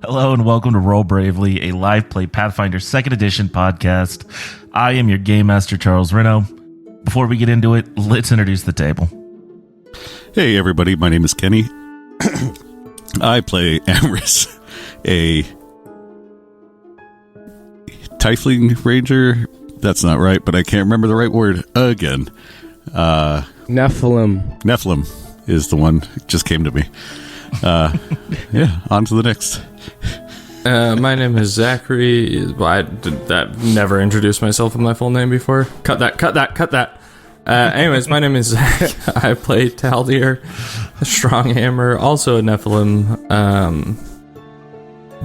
Hello and welcome to Roll Bravely, a live play Pathfinder 2nd Edition podcast. I am your Game Master, Charles Reno. Before we get into it, let's introduce the table. Hey everybody, my name is Kenny. I play Amris, a Tiefling Ranger. That's not right, but I can't remember the right word again. Nephilim is the one that just came to me. Yeah, on to the next. My name is Zachary. I've never introduced myself with my full name before. Cut that. Anyways, my name is Zach. I play Taldir, a strong hammer, also a Nephilim,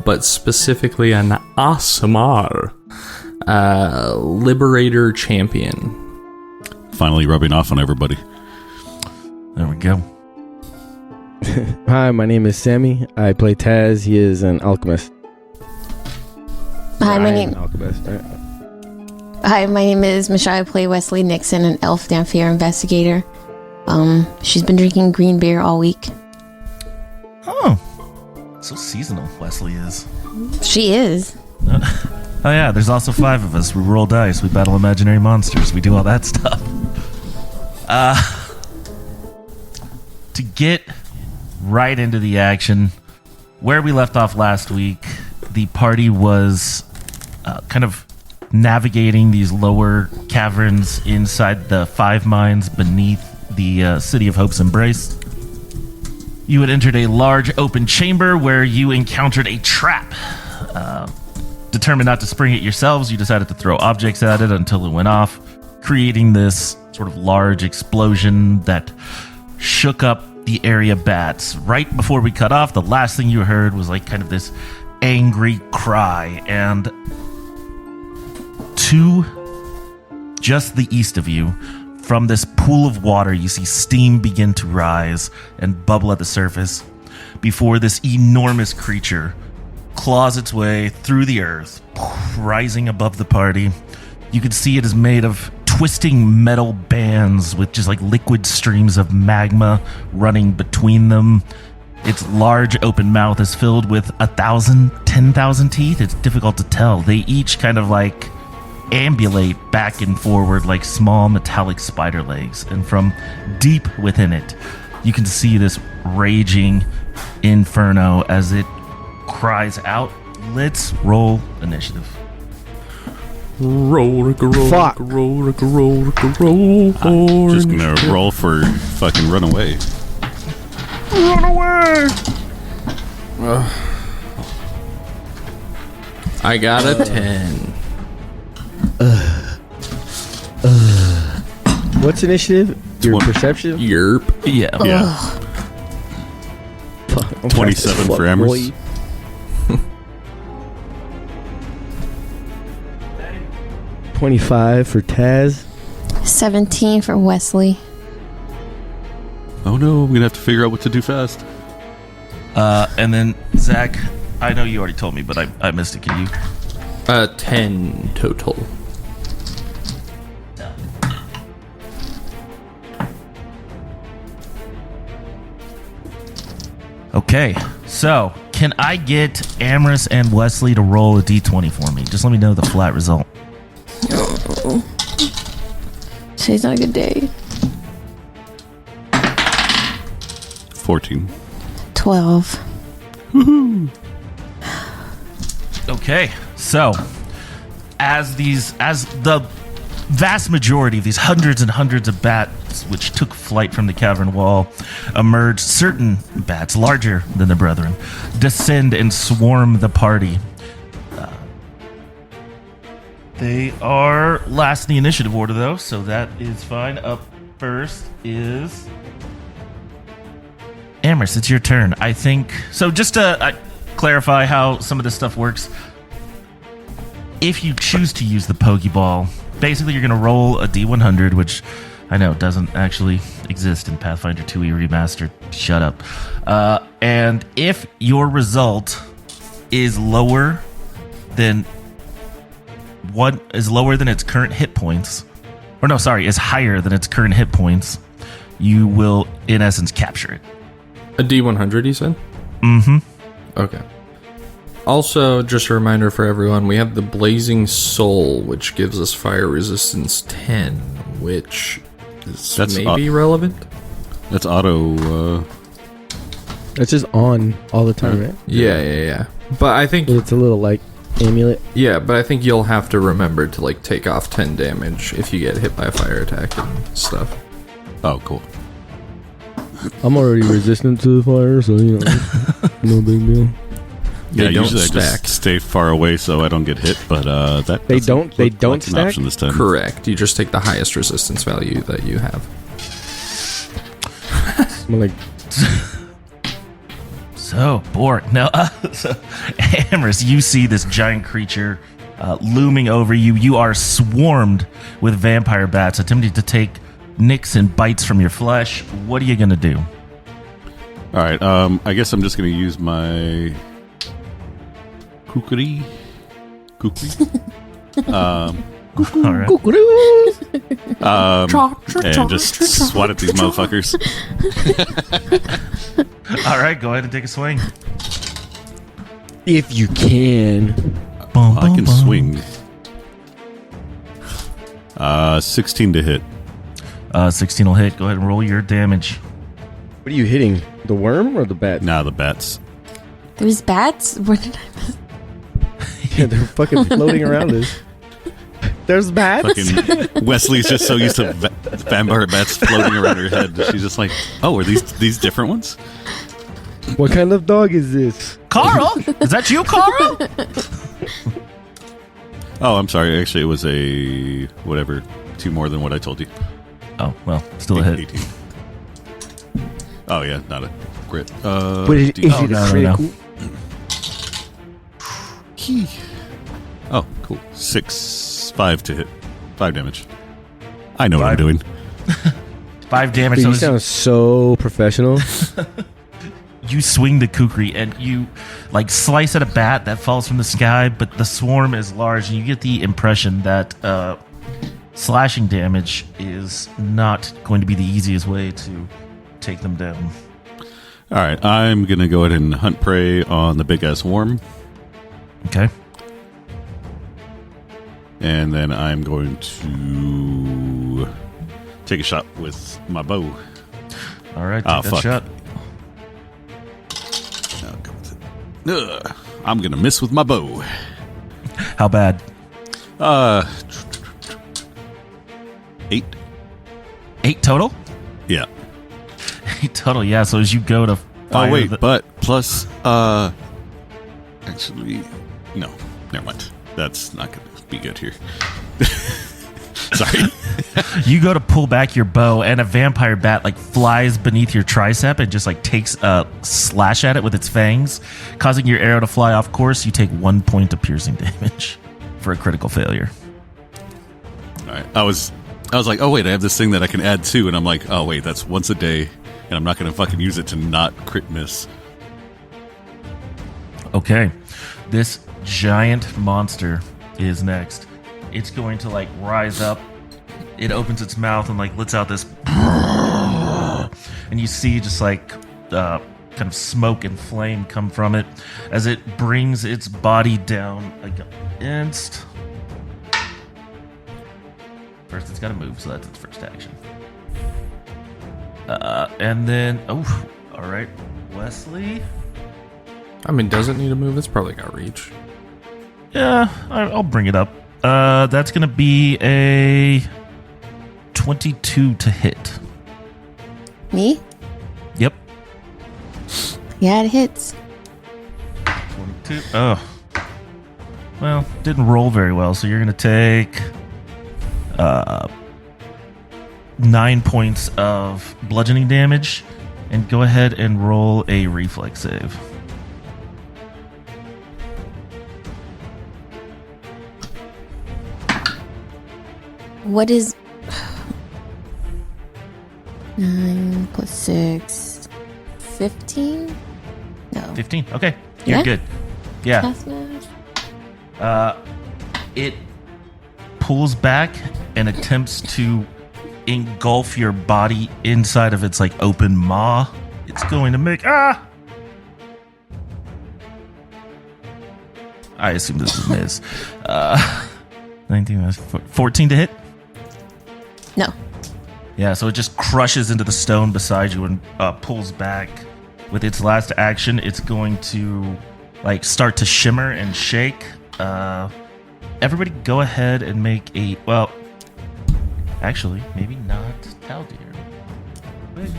but specifically an Aasimar, Liberator Champion. Finally rubbing off on everybody. There we go. Hi, my name is Sammy. I play Taz. He is an alchemist. Hi, my name is Michelle. I play Wesley Nixon, an elf Damphir investigator. She's been drinking green beer all week. Oh, so seasonal Wesley is. She is. Oh yeah, there's also 5 of us. We roll dice, we battle imaginary monsters, we do all that stuff. To get right into the action, where we left off last week, the party was kind of navigating these lower caverns inside the 5 mines beneath the city of Hope's Embrace. You had entered a large open chamber where you encountered a trap. Determined not to spring it yourselves, you decided to throw objects at it until it went off, creating this sort of large explosion that shook up the area bats. Right before we cut off, the last thing you heard was like kind of this angry cry, and to just the east of you, from this pool of water, you see steam begin to rise and bubble at the surface before this enormous creature claws its way through the earth, rising above the party. You can see it is made of twisting metal bands with just like liquid streams of magma running between them. Its large open mouth is filled with 1,000, 10,000 teeth. It's difficult to tell. They each kind of like ambulate back and forward like small metallic spider legs. And from deep within it, you can see this raging inferno as it cries out. Let's roll initiative. Roll. Fuck. Roll. Just gonna roll for fucking run away. Run away! I got a 10. What's initiative? Your perception? Yerp. Yeah. Fuck, I'm 27 for Amherst. 25 for Taz. 17 for Wesley. Oh no, I'm gonna have to figure out what to do fast. And then Zach, I know you already told me, but I missed it. Can you? 10 total. Okay, so can I get Amris and Wesley to roll a d20 for me? Just let me know the flat result. Today's not a good day. 14. 12. Woohoo! Okay, so as the vast majority of these hundreds and hundreds of bats which took flight from the cavern wall emerge, certain bats larger than their brethren descend and swarm the party. They are last in the initiative order though, so that is fine. Up first is Amherst. It's your turn. I think so. Just to clarify how some of this stuff works, if you choose to use the Pokeball, basically you're going to roll a D100, which I know doesn't actually exist in Pathfinder 2e Remaster. Shut up. And if your result is lower than its current hit points, or no, sorry, is higher than its current hit points, you will, in essence, capture it. A D100, you said? Mm-hmm. Okay. Also, just a reminder for everyone, we have the Blazing Soul, which gives us fire resistance 10, which is maybe relevant. That's auto. It's just on all the time, right? Yeah. But I think... It's a little, like, amulet. Yeah, but I think you'll have to remember to, like, take off 10 damage if you get hit by a fire attack and stuff. Oh, cool. I'm already resistant to the fire, so, you know, no big deal. Yeah, They don't usually stack. I just stay far away so I don't get hit, but They don't an stack? option this time. Correct. You just take the highest resistance value that you have. I'm like, So, Bork. No, so, Amorous, you see this giant creature looming over you. You are swarmed with vampire bats attempting to take nicks and bites from your flesh. What are you going to do? All right. I guess I'm just going to use my kukri. All right. And just swat at these motherfuckers. All right, go ahead and take a swing. if you can. I can swing. 16 to hit. 16 will hit. Go ahead and roll your damage. What are you hitting? The worm or the bat? Nah, the bats. There's bats? Where did I miss? Yeah, they're fucking floating around us. There's bats? Fucking Wesley's just so used to vampire bats floating around her head. She's just like, oh, are these different ones? What kind of dog is this? Carl? Is that you, Carl? Oh, I'm sorry. Actually, it was a whatever. 2 more than what I told you. Oh, well, still a hit. 18. Oh, yeah, not a crit. But is D- it Oh, a no, no, critical? Oh, cool. 5 to hit. 5 damage. I know what I'm doing. 5 damage. Dude, So you this- sound so professional. you swing the kukri and you like slice at a bat that falls from the sky, but the swarm is large, and you get the impression that slashing damage is not going to be the easiest way to take them down. All right, I'm going to go ahead and hunt prey on the big-ass worm. Okay. And then I'm going to take a shot with my bow. All right, take that fuck. shot. I'll go with it. Ugh, I'm going to miss with my bow. How bad? 8. 8 total? Yeah. 8 total, yeah. So as you go to fire Oh, wait, the- but plus, actually, no, never mind. That's not going to be good here. Sorry. you go to pull back your bow, and a vampire bat like flies beneath your tricep and just like takes a slash at it with its fangs, causing your arrow to fly off course. You take 1 point of piercing damage for a critical failure. All right. I was like, oh, wait, I have this thing that I can add to, and I'm like, oh, wait, that's once a day, and I'm not going to fucking use it to not crit miss. Okay, this giant monster is next. It's going to like rise up. It opens its mouth and like lets out this, and you see just like kind of smoke and flame come from it as it brings its body down against. First, it's got to move, so that's its first action. And then, oh, all right, Wesley. I mean, doesn't need to move. It's probably got reach. Yeah, I'll bring it up. That's going to be a 22 to hit. Me? Yep. Yeah, it hits. 22. Oh. Well, didn't roll very well, so you're going to take 9 points of bludgeoning damage, and go ahead and roll a reflex save. What is 9 plus 6? 15? No. 15. Okay. You're Yeah? good. Yeah. That's math. It pulls back and attempts to engulf your body inside of its like open maw It's going to make I assume this is a miss. 19, 14 to hit. No. Yeah, so it just crushes into the stone beside you and pulls back. With its last action, it's going to like start to shimmer and shake. Everybody, go ahead and make a actually, maybe not Taldir. Wait.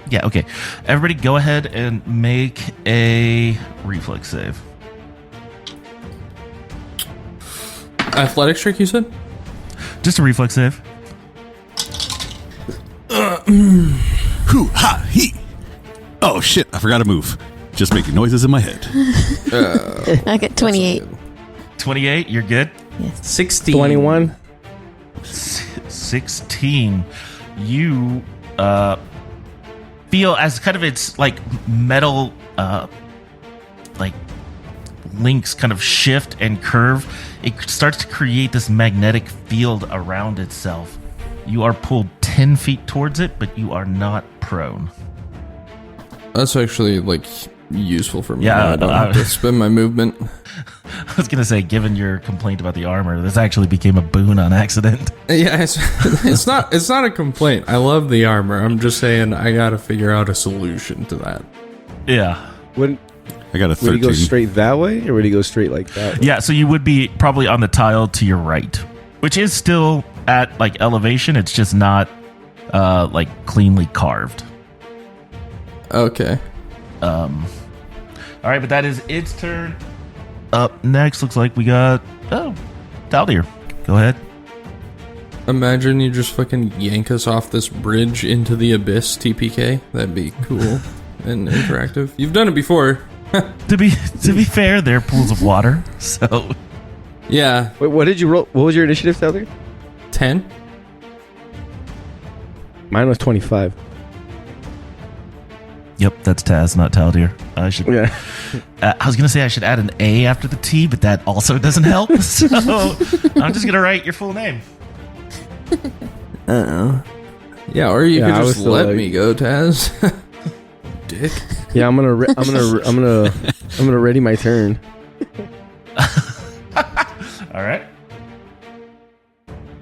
Yeah, okay. Everybody go ahead and make a reflex save. Athletics trick, you said? Just a reflex save. Hoo ha he. Oh shit! I forgot to move. Just making noises in my head. I got 28. 28, you're good? Yes. 16. 21. 16. You feel as kind of its like metal like links kind of shift and curve. It starts to create this magnetic field around itself. You are pulled 10 feet towards it, but you are not prone. That's actually like useful for me. Yeah, I don't have to spend my movement. I was gonna say, given your complaint about the armor, this actually became a boon on accident. Yeah, it's not a complaint. I love the armor. I'm just saying I gotta figure out a solution to that. Yeah. Would I got a 13. he go straight that way, or would he go straight like that? Yeah, so you would be probably on the tile to your right, which is still at like elevation. It's just not like cleanly carved. Okay. All right, but that is its turn. Up next, looks like we got Taldir. Go ahead. Imagine you just fucking yank us off this bridge into the abyss, TPK. That'd be cool and interactive. You've done it before. To be fair, they're pools of water, so Yeah. Wait, what did you roll? What was your initiative, Taldir? 10? Mine was 25. yep, that's Taz, not Taldir. I should. Yeah. I was gonna say I should add an A after the T, but that also doesn't help. So I'm just gonna write your full name. Yeah, or you Yeah, I could was just still let like- me go, Taz. Dick. Yeah, I'm gonna ready my turn. All right.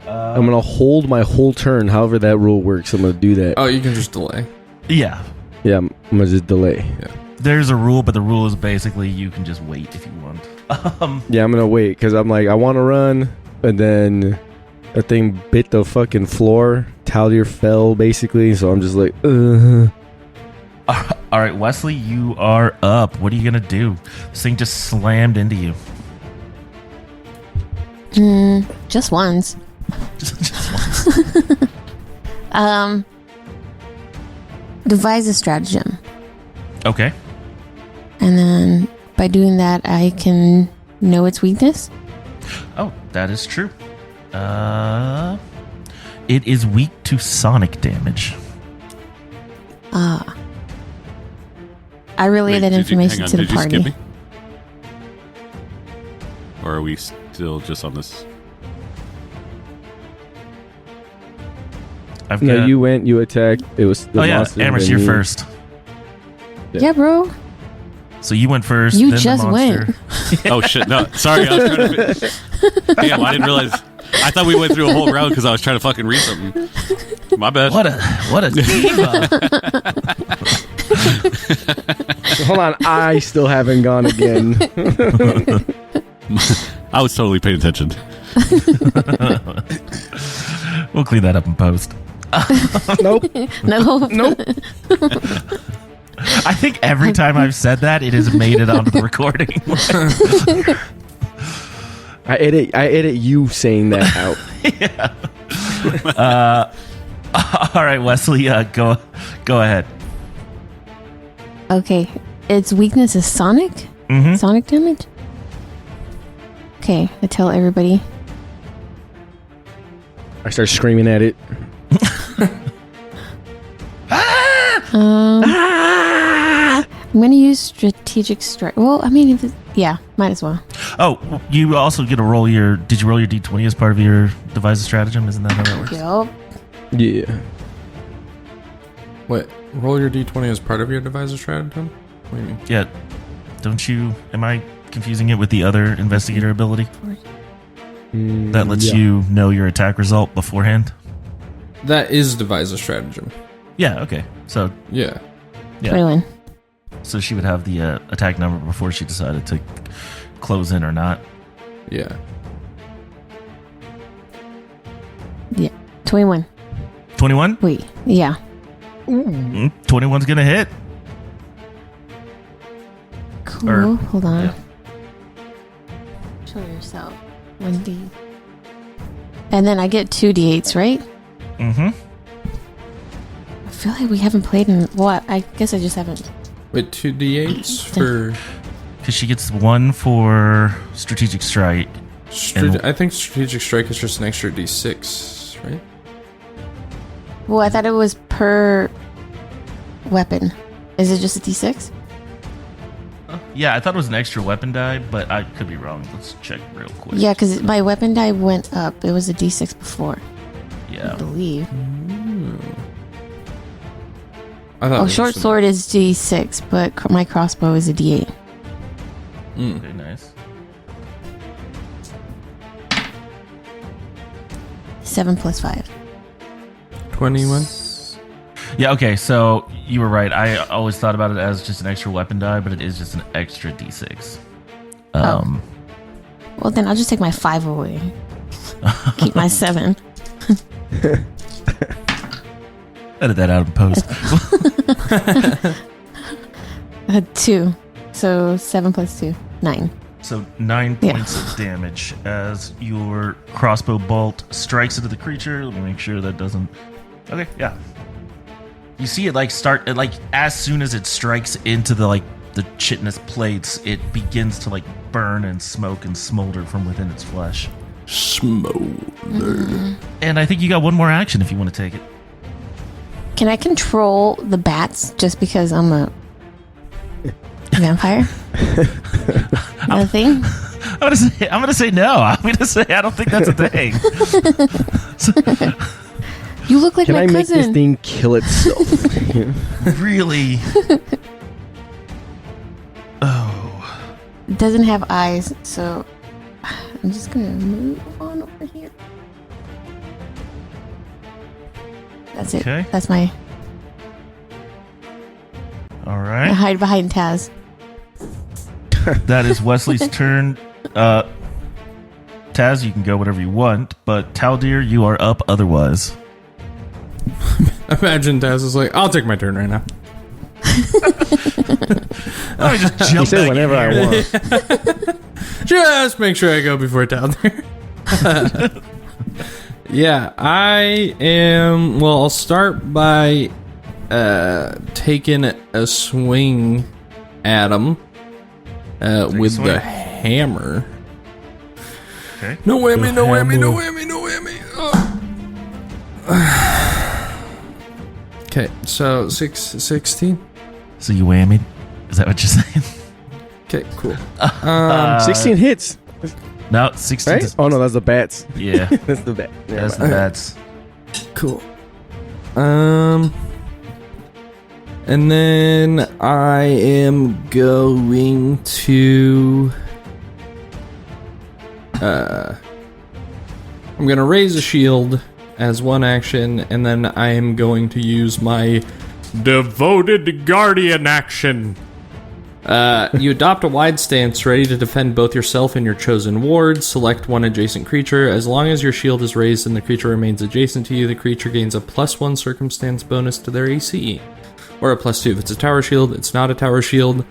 I'm gonna hold my whole turn. However that rule works, I'm gonna do that. Oh, you can just delay. Yeah, Yeah, I'm gonna just delay. there's a rule, but the rule is basically you can just wait if you want. Yeah, I'm gonna wait because I'm like I want to run, and then that thing bit the fucking floor. Taldir fell basically, so I'm just like, All right, Wesley, you are up. What are you gonna do? This thing just slammed into you. Just once. Just once. Devise a stratagem. Okay. And then by doing that, I can know its weakness. Oh, that is true. It is weak to sonic damage. I relay Wait, that hang information on, to the did you skip party. me? Or are we still just on this? I've no, got. you went, you attacked. It was the Oh yeah, monster, Amherst, then you're you- first. Yeah, bro. So you went first. You then just the monster. Oh shit! No, sorry. I was trying to. Damn, I didn't realize. I thought we went through a whole round because I was trying to fucking read something. My bad. What a diva. Hold on, I still haven't gone again. I was totally paying attention. We'll clean that up in post. Nope. No. Nope. I think every time I've said that, it has made it onto the recording. I edit you saying that out. All right, Wesley, go ahead. Okay. Its weakness is sonic? Mm-hmm. Sonic damage? Okay, I tell everybody. I start screaming at it. I'm gonna use strategic strike. Well, I mean, if it's, yeah, might as well. Oh, you also get to roll your. Did you roll your d20 as part of your devise a stratagem? Isn't that how that works? Yup. Yeah. Wait, roll your d20 as part of your device stratagem? What do you mean? Yeah. Don't you? Am I confusing it with the other investigator ability that lets you know your attack result beforehand? That is devise a stratagem. Yeah. Okay. So Yeah. 21. so she would have the attack number before she decided to close in or not. Yeah. Yeah. 21. 21. Wait. Yeah. 21's gonna hit. Cool. Or- Hold on. yeah. Show yourself. 1D. And then I get 2d8s, right? Mm-hmm. I feel like we haven't played in. Well, I guess I just haven't. Wait, 2d8s for... Because she gets 1 for strategic strike. I think strategic strike is just an extra d6, right? Well, I thought it was per weapon. Is it just a d6? Yeah, I thought it was an extra weapon die, but I could be wrong. Let's check real quick. Yeah, because my weapon die went up. It was a d6 before, I Yeah. believe. I thought it Oh, was short just an- sword is d6, but my crossbow is a d8. Okay, nice. 7 plus 5. 21? Yeah, okay, so you were right. I always thought about it as just an extra weapon die, but it is just an extra d6. Well, then I'll just take my 5 away. Keep my 7. Edit that out in post. 2. So 7 plus 2. 9. So 9 Yeah. points of damage as your crossbow bolt strikes into the creature. Let me make sure that doesn't... Okay, yeah. You see it start... as soon as it strikes into the chitinous plates, it begins to burn and smoke and smolder from within its flesh. Smolder. And I think you got one more action if you want to take it. Can I control the bats just because I'm a vampire? Another thing? I'm gonna say no. I'm gonna say I don't think that's a thing. You look like Can my I make cousin. this thing kill itself? Really? Oh. It doesn't have eyes, so I'm just gonna move on over here. That's it. Okay. That's my All I right. hide behind Taz. That is Wesley's turn. Taz, you can go whatever you want, but Taldir, you are up otherwise. Imagine Taz is like, I'll take my turn right now. Let me just You jump say back whenever in I here. want. Just make sure I go before Taldir. Yeah, I am... Well, I'll start by taking a swing at him with the hammer. Okay. No whammy, no whammy, no hammer. whammy, no whammy. Okay, so 16. So you whammied? Is that what you're saying? Okay, cool. 16 hits, No, 16. right? Oh no, that's the bats. Yeah, That's the bat. Never that's the mind. bats. Cool. And then I am going to I'm gonna raise a shield as one action, and then I am going to use my devoted guardian action. You adopt a wide stance, ready to defend both yourself and your chosen ward. Select one adjacent creature. As long as your shield is raised and the creature remains adjacent to you, the creature gains a +1 circumstance bonus to their AC. Or a +2 if it's a tower shield. It's not a tower shield.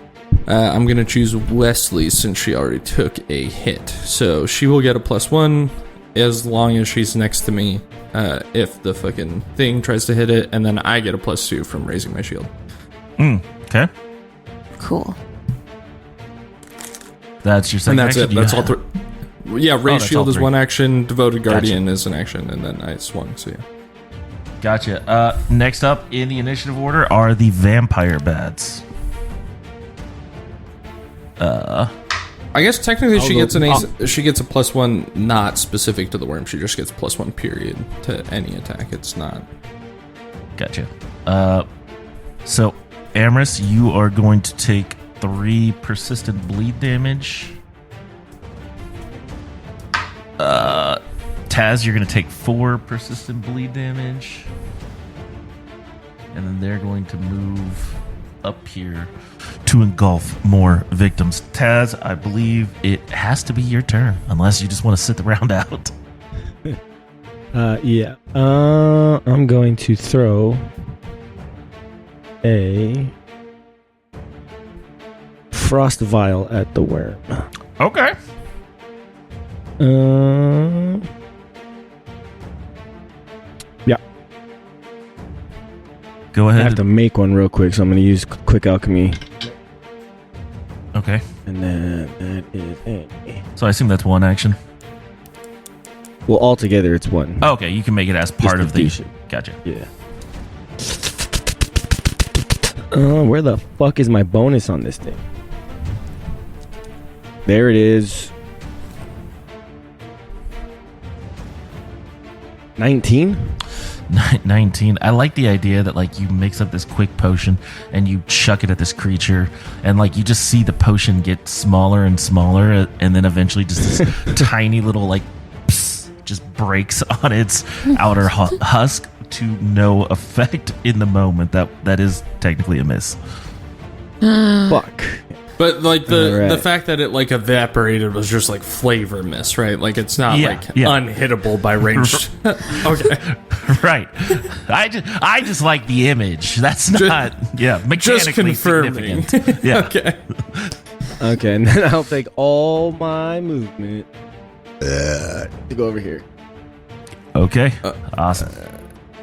I'm going to choose Wesley since she already took a hit. So she will get a +1 as long as she's next to me. If the fucking thing tries to hit it, and then I get a +2 from raising my shield. Okay. Cool. That's your second And that's action? it. That's all three. Yeah, raise that's shield all is three. one action. Devoted guardian is an action, and then I swung. So yeah. Gotcha. Next up in the initiative order are the vampire bats. I guess technically she I'll gets she gets a +1 not specific to the worm. She just gets +1 period to any attack. It's not. Gotcha. So, Amorous, you are going to take 3 persistent bleed damage. Taz, you're going to take 4 persistent bleed damage. And then they're going to move up here to engulf more victims. Taz, I believe it has to be your turn, unless you just want to sit the round out. Yeah. I'm going to throw a frost vial at the worm. Okay. Yeah. Go I ahead. have to make one real quick, so I'm going to use quick alchemy. Okay. And then that is a... So I assume that's one action. Well, altogether it's one. Oh, okay, you can make it as part of the... Constitution. Gotcha. Yeah. Where the fuck is my bonus on this thing? There it is. 19? 19. I like the idea that like you mix up this quick potion and you chuck it at this creature, and like you just see the potion get smaller and smaller, and then eventually just this tiny little like just breaks on its outer husk to no effect in the moment. That is technically a miss. Fuck. But like the Alright. fact that it like evaporated was just like flavor miss, right? Like it's not Yeah, like yeah. unhittable by ranged. Okay. Right. I just like the image. That's not mechanically Just confirming. significant. Yeah. Okay. Okay, and then I'll take all my movement to go over here. Okay. Awesome.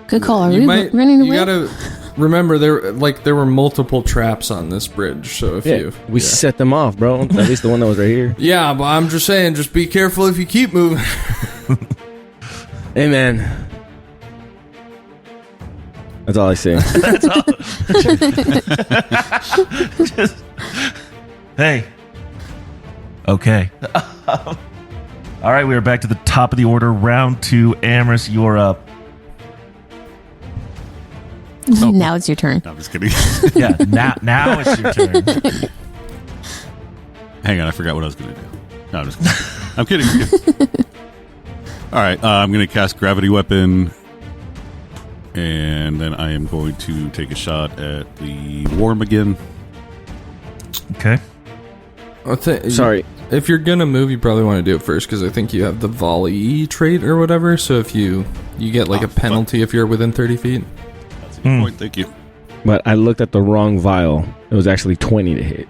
Good call. Are You we might running away? you gotta remember there were multiple traps on this bridge, so if Yeah, we yeah. set them off, bro. At least the one that was right here. Yeah, but I'm just saying, just be careful if you keep moving. Hey, man. That's all I say. Hey. Okay. All right, we are back to the top of the order. Round 2. Amorous, you're up. Now it's your turn. No, I'm just kidding. Yeah, now it's your turn. Hang on, I forgot what I was going to do. No, I'm just kidding. I'm kidding. I'm kidding. All right, I'm going to cast Gravity Weapon, and then I am going to take a shot at the worm again. Okay. Sorry. If you're gonna move, you probably want to do it first because I think you have the volley trait or whatever. So if you get like a penalty if you're within 30 feet. That's a good point. Thank you. But I looked at the wrong vial. It was actually 20 to hit.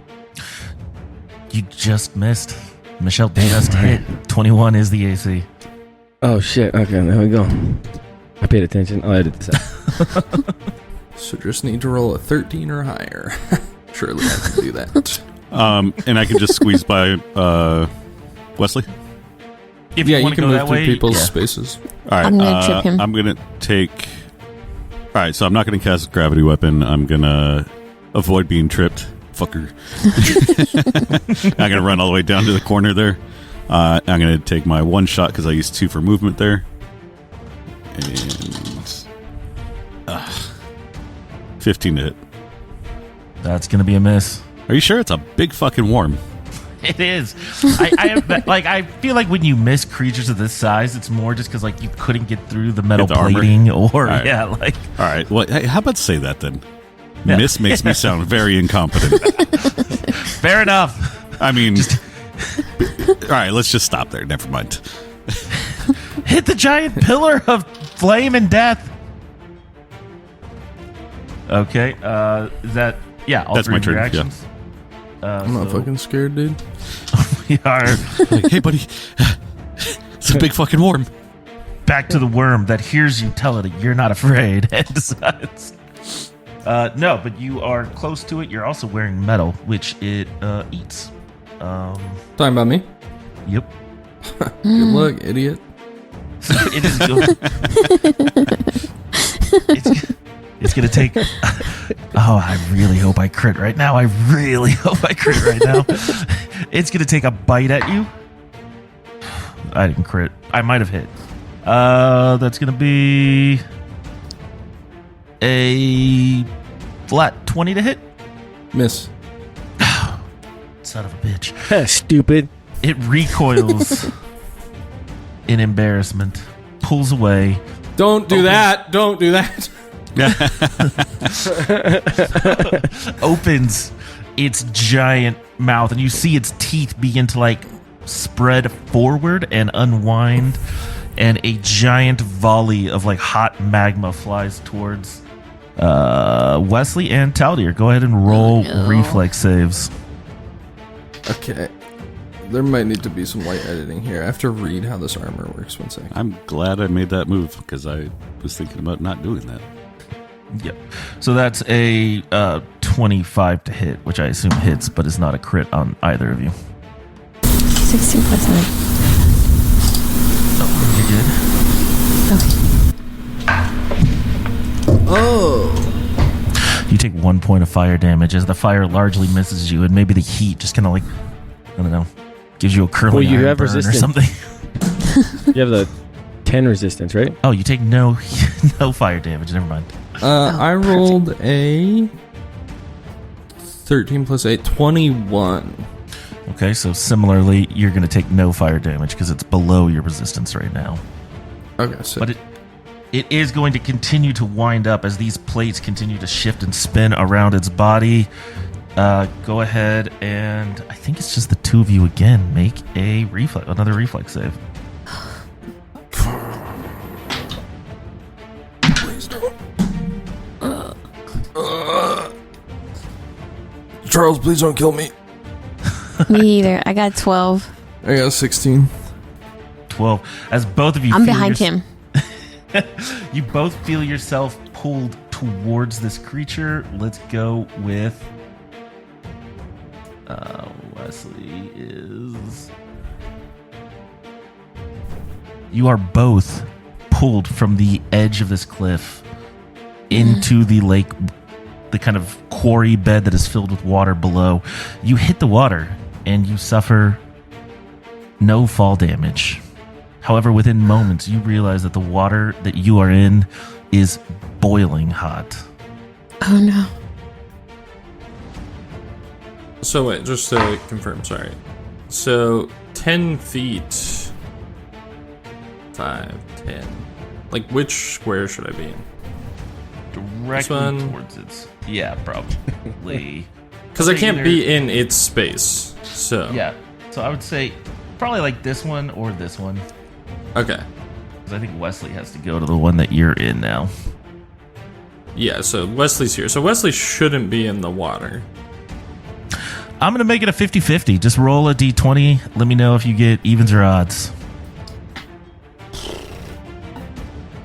You just missed. Michelle just hit. 21 is the AC. Oh, shit. Okay, there we go. I paid attention. I'll edit this out. So just need to roll a 13 or higher. Surely I can do that. And I can just squeeze by Wesley. If Yeah, you wanna can go move that through way, people's yeah. spaces. All right, I'm gonna trip him. I'm going to take... All right, so I'm not going to cast Gravity Weapon. I'm going to avoid being tripped. Fucker. I'm going to run all the way down to the corner there. I'm going to take my one shot because I used 2 for movement there. And... 15 to hit. That's going to be a miss. Are you sure? It's a big fucking worm. It is. I feel like when you miss creatures of this size, it's more just because like you couldn't get through the metal Get the armor. plating, or right. All right. Well, hey, how about say that then? Yeah. Miss makes me sound very incompetent. Fair enough. I mean, all right. Let's just stop there. Never mind. Hit the giant pillar of flame and death. Okay. Is that all That's three my of your turn, actions? I'm not fucking scared, dude. We are Like, hey, buddy, it's a big fucking worm. back to the worm that hears you tell it you're not afraid and decides. No, but you are close to it. You're also wearing metal, which it eats. Talking about me? Yep. Good luck, idiot. So it is going. It's going to take... Oh, I really hope I crit right now. I really hope I crit right now. It's going to take a bite at you. I didn't crit. I might have hit. That's going to be a flat 20 to hit. Miss. Son of a bitch. Stupid. It recoils in embarrassment, pulls away. Don't do that. Don't do that. Opens its giant mouth, and you see its teeth begin to like spread forward and unwind, and a giant volley of like hot magma flies towards Wesley and Taldir. Go ahead and roll reflex saves. Okay. There might need to be some light editing here. I have to read how this armor works. 1 second. I'm glad I made that move because I was thinking about not doing that. Yep. So that's a 25 to hit, which I assume hits, but is not a crit on either of you. 16 plus 9. Oh, you're good. Okay. Oh. You take 1 point of fire damage as the fire largely misses you, and maybe the heat just kind of like, I don't know, gives you a curling you iron have burn or resistance. something. You have the 10 resistance, right? Oh, you take no fire damage. Never mind. I rolled a 13 plus 8, 21. Okay, so similarly, you're going to take no fire damage because it's below your resistance right now. Okay, so But it is going to continue to wind up as these plates continue to shift and spin around its body. Go ahead and I think it's just the two of you again. Make another reflex save. please don't. Charles, please don't kill me. Me either. I got 12. I got 16. 12. As both of you I'm feel behind him. You both feel yourself pulled towards this creature. Let's go with Wesley is... You are both pulled from the edge of this cliff into the lake, the kind of quarry bed that is filled with water below. You hit the water and you suffer no fall damage. However, within moments, you realize that the water that you are in is boiling hot. Oh no. So wait, just to confirm, sorry. So 10 feet, 5, 10. Like, which square should I be in? Directly one? towards its... Yeah, probably. Because I can't be in its space, so... Yeah, so I would say probably like this one or this one. Okay. Because I think Wesley has to go to the one that you're in now. Yeah, so Wesley's here. So Wesley shouldn't be in the water. I'm going to make it a 50-50. Just roll a d20. Let me know if you get evens or odds.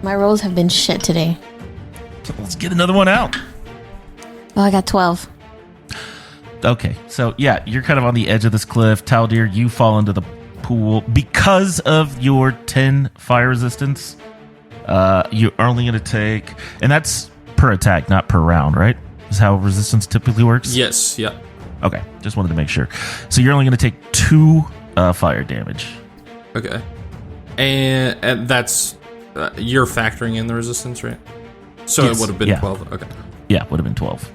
My rolls have been shit today. So let's get another one out. Oh, I got 12. Okay, so yeah, you're kind of on the edge of this cliff. Taldir, you fall into the pool. Because of your 10 fire resistance, you're only going to take... And that's per attack, not per round, right? Is how resistance typically works? Yes, yeah. Okay, just wanted to make sure. So you're only going to take 2 fire damage. Okay. And that's... you're factoring in the resistance, right? So Yes, it would have been yeah. 12. Okay. Yeah, would have been 12.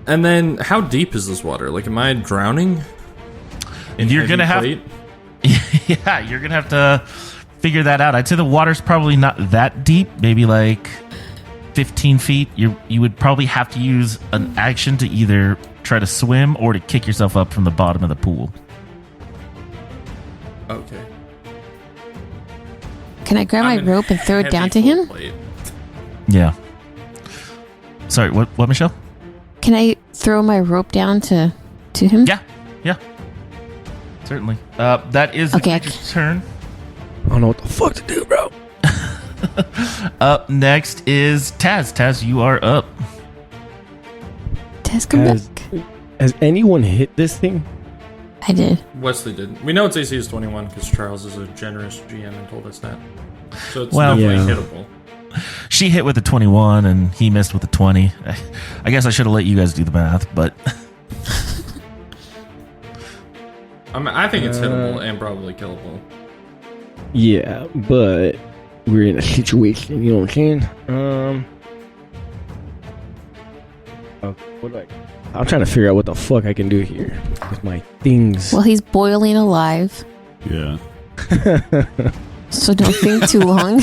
And then how deep is this water? Like, am I drowning? And you're going to have... Yeah, you're going to have to figure that out. I'd say the water's probably not that deep, maybe like 15 feet. You would probably have to use an action to either try to swim or to kick yourself up from the bottom of the pool. Okay. Can I grab my rope and throw it down to him? Yeah. Sorry, what, Michelle? Can I throw my rope down to him? Yeah. Certainly. That is the Okay, creature's turn. I don't know what the fuck to do, bro. Up next is Taz. Taz, you are up. Tess, come back. Has anyone hit this thing? I did. Wesley didn't. We know its AC is 21 because Charles is a generous GM and told us that. So it's Well, definitely yeah. hittable. she hit with a 21 and he missed with a 20. I guess I should have let you guys do the math, but I mean, I think it's hittable and probably killable. Yeah, but we're in a situation, you know what I'm saying? What do I'm trying to figure out what the fuck I can do here with my things. Well, he's boiling alive, Yeah. so don't think too long.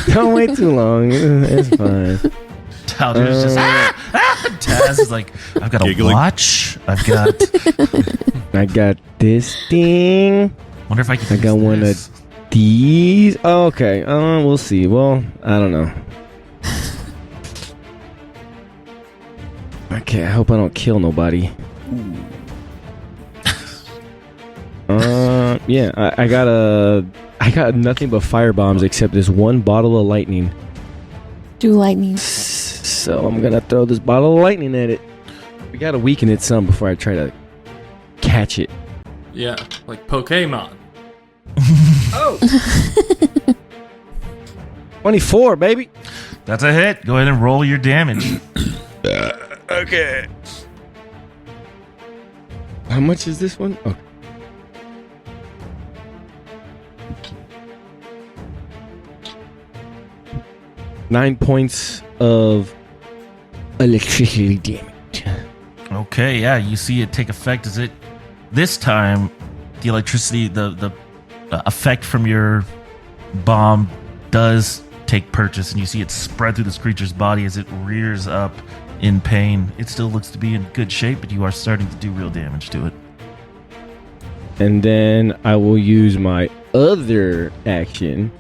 Don't wait too long. It's fine. Taldir's just Taz is like, I've got a Giggling. watch. I've got. I got this thing. Wonder if I can. I got one of these. Oh, okay. We'll see. Well, I don't know. Okay, I hope I don't kill nobody. Yeah, I got nothing but fire bombs except this one bottle of lightning. Do lightning. So I'm gonna throw this bottle of lightning at it. We gotta weaken it some before I try to catch it. Yeah, like Pokemon. 24, baby. That's a hit. Go ahead and roll your damage. Okay. How much is this one? Okay. Nine points of electricity damage. Okay, yeah, you see it take effect as it. This time, the electricity, the effect from your bomb does take purchase, and you see it spread through this creature's body as it rears up in pain. It still looks to be in good shape, but you are starting to do real damage to it. And then I will use my other action.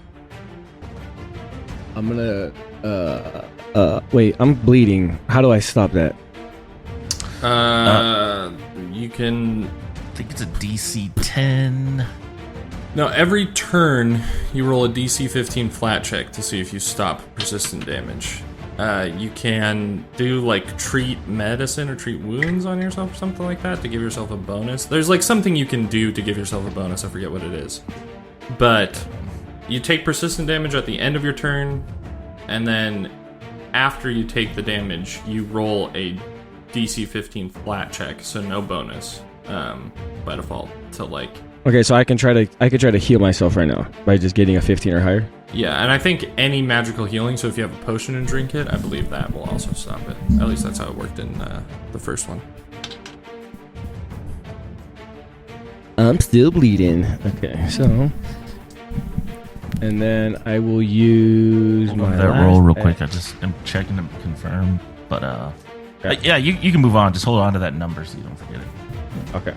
I'm gonna wait, I'm bleeding. How do I stop that? You can. I think it's a DC 10. No, every turn you roll a DC 15 flat check to see if you stop persistent damage. You can do like treat medicine or treat wounds on yourself or something like that to give yourself a bonus. There's like something you can do to give yourself a bonus. I forget what it is. But you take persistent damage at the end of your turn, and then after you take the damage, you roll a DC 15 flat check, so no bonus by default to like. Okay, so I can try to heal myself right now by just getting a 15 or higher. Yeah, and I think any magical healing, so if you have a potion and drink it, I believe that will also stop it. At least that's how it worked in the first one. I'm still bleeding. Okay, so. And then I will use Hold my on to that last roll real quick. I just am checking to confirm. But yeah, you can move on. Just hold on to that number so you don't forget it. Okay.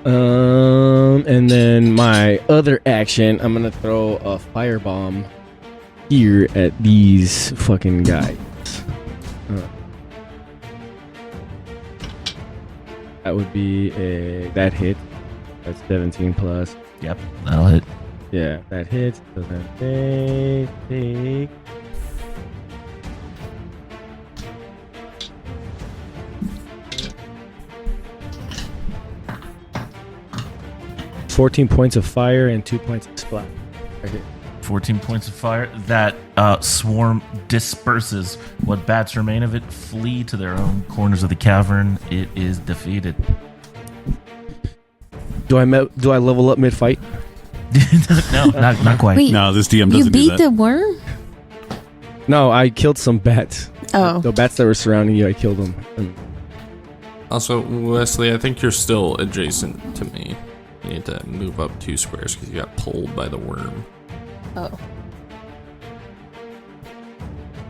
And then my other action, I'm gonna throw a firebomb here at these fucking guys. That would be that hit. That's 17 plus. Yep, that'll hit. Yeah, that hits. So then they take. $14 points of fire and 2 points of splat. Okay. 14 points of fire. That swarm disperses. What bats remain of it flee to their own corners of the cavern. It is defeated. Do I level up mid-fight? No, not quite. Wait, No, this DM you doesn't do beat that. the worm? No, I killed some bats. Oh. The bats that were surrounding you, I killed them. Also, Wesley, I think you're still adjacent to me. You need to move up 2 squares because you got pulled by the worm. Oh.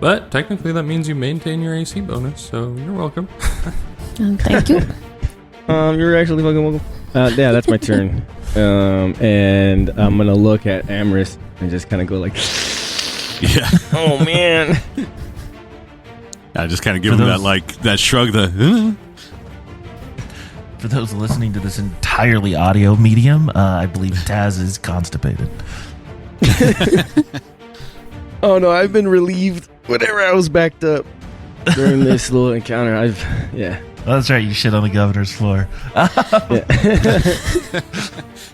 But technically, that means you maintain your AC bonus, so you're welcome. Thank you. You're actually fucking welcome. Yeah, that's my turn. And I'm gonna look at Amherst and just kind of go like, Yeah. "Oh man." I just kind of give For him those- that shrug, the For those listening to this entirely audio medium, I believe Taz is constipated. Oh no, I've been relieved. Whenever I was backed up during this little encounter, yeah. Oh, that's right, you shit on the governor's floor.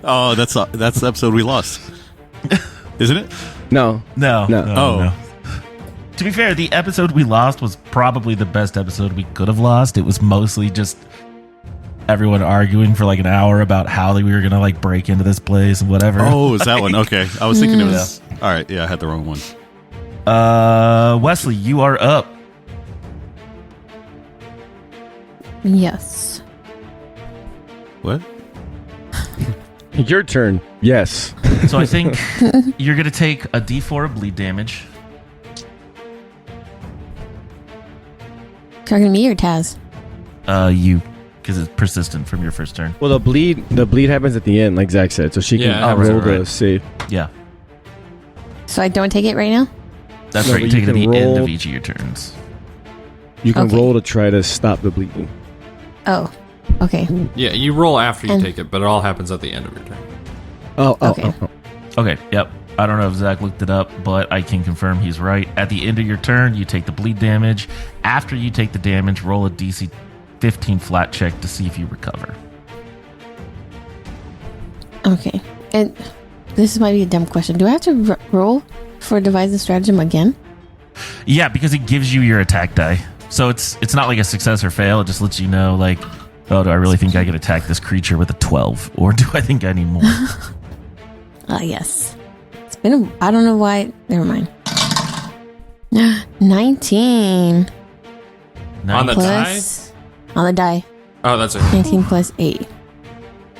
Oh, that's the episode we lost. Isn't it? No. No. Oh. To be fair, the episode we lost was probably the best episode we could have lost. It was mostly just everyone arguing for like an hour about how we were gonna like break into this place and whatever. Oh, is that one? Okay. I was thinking it was. All right. Yeah, I had the wrong one. Wesley, you are up. Yes. What? Your turn. Yes. So I think you're gonna take a D4 of bleed damage. Talking to me or Taz? You, because it's persistent from your first turn. Well, the bleed happens at the end, like Zach said, so she can Yeah, roll right. the save. Yeah, So I don't take it right now? that's No, right. You but take you it at the can end roll- of each of your turns. You can Okay. roll to try to stop the bleeding. Oh, okay. Yeah, you roll after you And- take it, but it all happens at the end of your turn. Okay. Okay, yep. I don't know if Zach looked it up, but I can confirm he's right. At the end of your turn, you take the bleed damage. After you take the damage, roll a DC 15 flat check to see if you recover. Okay. And this might be a dumb question. Do I have to roll for devise the stratagem again? Yeah, because it gives you your attack die. So it's not like a success or fail. It just lets you know, like, oh, do I really think I can attack this creature with a 12? Or do I think I need more? Yes. It's been I don't know why. Never mind. 19 On the plus on the die. Oh, that's it. 19 plus 8.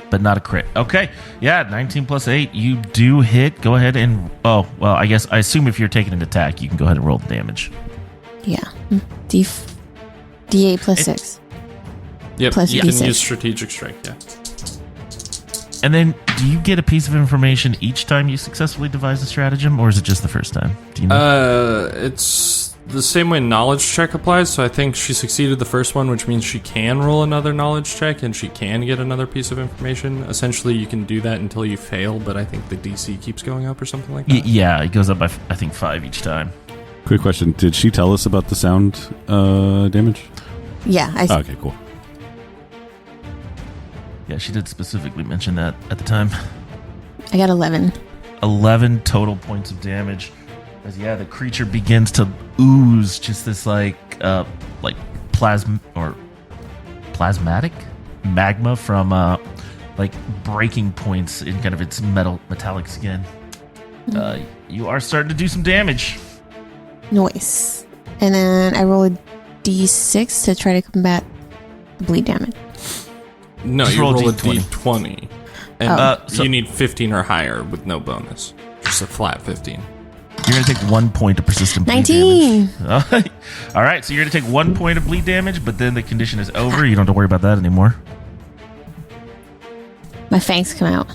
But not a crit. Okay. Yeah, 19 plus 8. You do hit. Go ahead and... Oh, well, I assume if you're taking an attack, you can go ahead and roll the damage. Yeah. D8 plus 6. Yep, Plus you can D6. use strategic strike, yeah. And then, do you get a piece of information each time you successfully devise a stratagem, or is it just the first time? Do you know? It's the same way knowledge check applies, so I think she succeeded the first one, which means she can roll another knowledge check and she can get another piece of information. Essentially, you can do that until you fail, but I think the DC keeps going up or something like that. Yeah, it goes up by, I think, 5 each time. Quick question. Did she tell us about the sound damage? Yeah. Oh, okay, cool. Yeah, she did specifically mention that at the time. I got 11. 11 total points of damage. As the creature begins to ooze just this like plasmatic magma from like breaking points in kind of its metallic skin. You are starting to do some damage. Nice. And then I roll a D6 to try to combat bleed damage. No, Just you roll a roll a D20. D20. And So- you need 15 or higher with no bonus. Just a flat 15. You're going to take 1 point of persistent bleed 19. damage. All right, so you're going to take 1 point of bleed damage, but then the condition is over. You don't have to worry about that anymore. My fangs come out.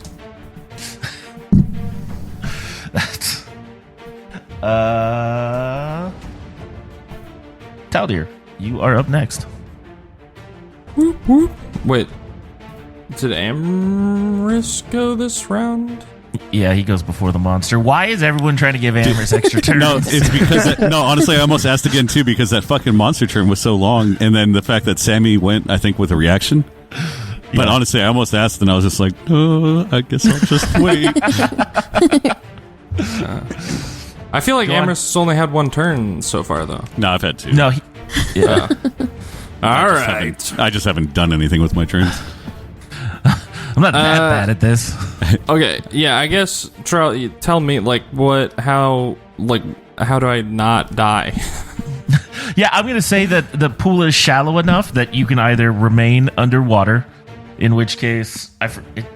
Taldir, you are up next. Wait. Did Amris go this round? Yeah, he goes before the monster. Why is everyone trying to give Amherst extra turns? No, it's because honestly, I almost asked again too because that fucking monster turn was so long, and then the fact that Sammy went, I think, with a reaction. But honestly, I almost asked, and I was just like, I guess I'll just wait. I feel like Go on. Amris has only had one turn so far, though. No, I've had two. No, yeah. All right. I just haven't done anything with my turns. I'm not that bad at this. Okay, yeah, I guess, Charlie, tell me, how do I not die? Yeah, I'm going to say that the pool is shallow enough that you can either remain underwater, in which case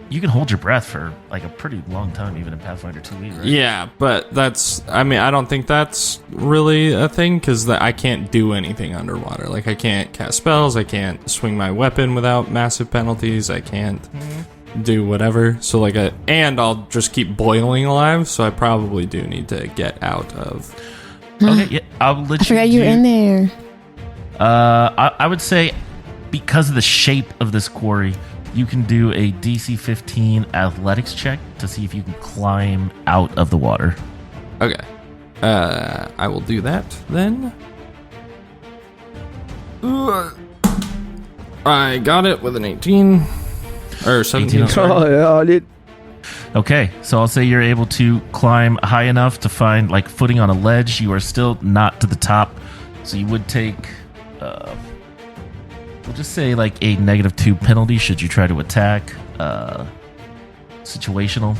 you can hold your breath for like a pretty long time, even in Pathfinder 2e, right? Yeah, but I don't think that's really a thing, because I can't do anything underwater. Like, I can't cast spells, I can't swing my weapon without massive penalties, I can't do whatever. So, and I'll just keep boiling alive, so I probably do need to get out of... Okay, yeah, I'll let I forgot you were in there. I would say because of the shape of this quarry, you can do a DC 15 athletics check to see if you can climb out of the water. Okay. I will do that, then. I got it with an 18. Or 17. 18. Sorry. Oh, yeah, dude. Okay, so I'll say you're able to climb high enough to find like footing on a ledge. You are still not to the top, so you would take, we'll just say like a -2 penalty should you try to attack. Situational,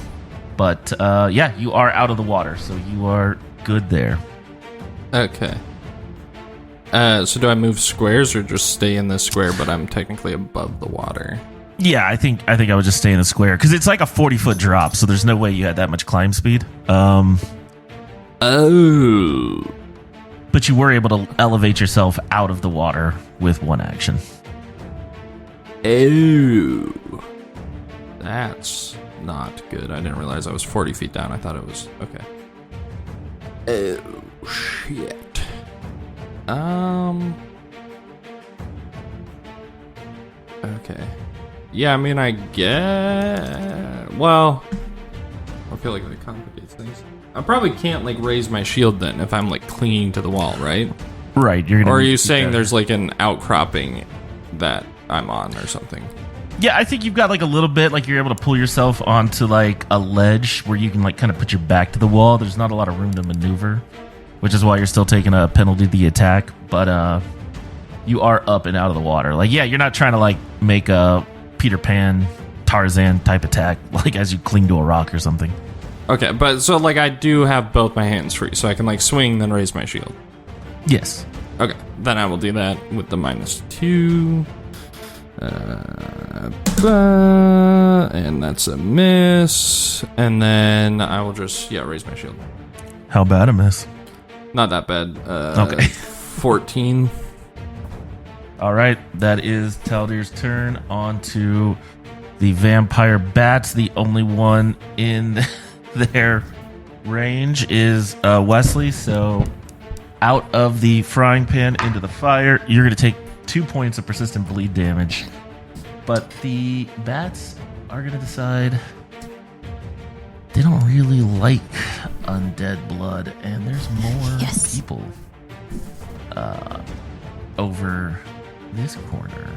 but yeah, you are out of the water, so you are good there. Okay. So do I move squares or just stay in this square, but I'm technically above the water? Yeah, I think I would just stay in the square because it's like a 40-foot drop, so there's no way you had that much climb speed. Oh. But you were able to elevate yourself out of the water with one action. Oh. That's not good. I didn't realize I was 40 feet down. I thought it was... Okay. Oh, shit. Okay. Yeah, I mean, I guess... Well... I feel like that complicates things. I probably can't, like, raise my shield then if I'm, like, clinging to the wall, right? Right. You're gonna or are you saying there's, like, an outcropping that I'm on or something? Yeah, I think you've got like a little bit, like you're able to pull yourself onto like a ledge where you can like kind of put your back to the wall. There's not a lot of room to maneuver, which is why you're still taking a penalty to the attack. But you are up and out of the water. Like, yeah, you're not trying to like make a Peter Pan, Tarzan type attack, like as you cling to a rock or something. Okay, but so like I do have both my hands free, so I can like swing then raise my shield. Yes. Okay, then I will do that with the -2. And that's a miss. And then I will just, raise my shield. How bad a miss? Not that bad. Okay. 14. All right, that is Taldir's turn. On to the vampire bats. The only one in their range is Wesley. So out of the frying pan into the fire, you're going to take 2 points of persistent bleed damage. But the bats are going to decide they don't really like undead blood, and there's more people over this corner.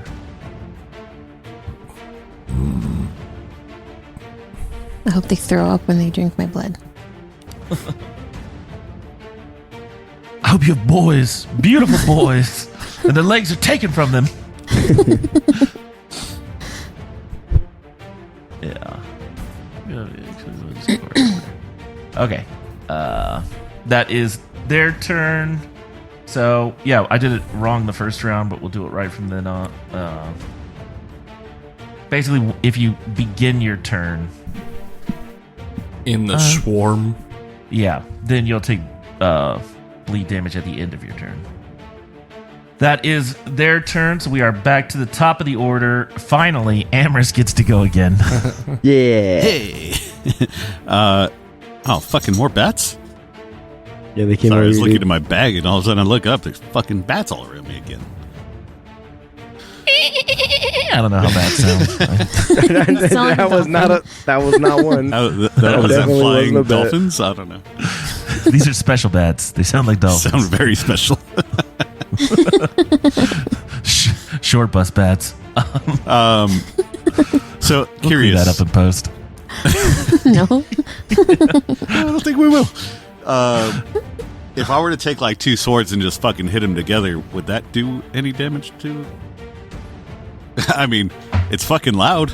I hope they throw up when they drink my blood. I hope you have boys, beautiful boys, and their legs are taken from them. Yeah. Okay. That is their turn. So, yeah, I did it wrong the first round, but we'll do it right from then on. Basically, if you begin your turn in the swarm, yeah, then you'll take bleed damage at the end of your turn. That is their turn, so we are back to the top of the order. Finally, Amherst gets to go again. Yeah. Hey. Fucking more bats? Yeah, they came Sorry, I over was here, looking dude. at my bag and all of a sudden I look up, there's fucking bats all around me again. I don't know how that sounds. that was not one. Was that definitely flying wasn't a bat. dolphins? I don't know. These are special bats. They sound like dolphins. Sound very special. Short bus bats. So We'll curious. clean that up in post. No. I don't think we will. If I were to take like two swords and just fucking hit them together, would that do any damage to? I mean, it's fucking loud.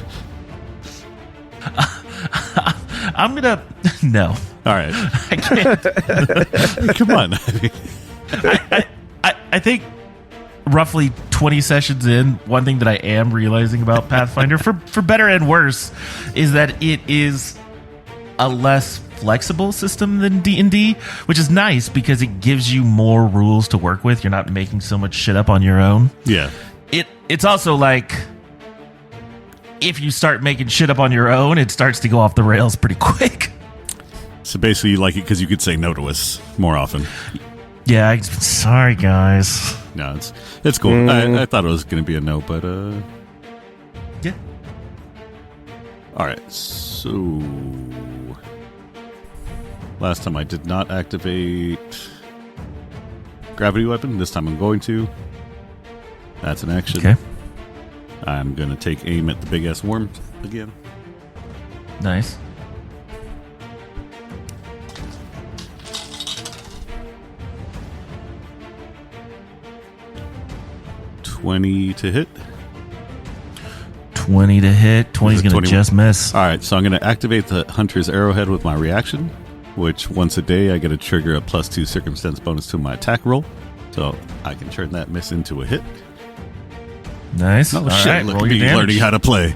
I'm gonna no. All right, I can't. come on. I think roughly 20 sessions in, one thing that I am realizing about Pathfinder, for better and worse, is that it is a less flexible system than D&D, which is nice because it gives you more rules to work with. You're not making so much shit up on your own. Yeah. It's also like, if you start making shit up on your own, it starts to go off the rails pretty quick. So basically, you like it because you could say no to us more often. Yeah, sorry guys. No, it's cool. I thought it was going to be a no, but Yeah. all right. So last time I did not activate gravity weapon. This time I'm going to. That's an action. Okay. I'm going to take aim at the big ass worm again. Nice. 20 to hit. 20 to hit. 20's Is it going to 21? just miss. All right, so I'm going to activate the Hunter's Arrowhead with my reaction, which once a day I get to trigger a +2 circumstance bonus to my attack roll. So I can turn that miss into a hit. Nice. Oh, All shit. right, Look roll at your me damage. learning how to play.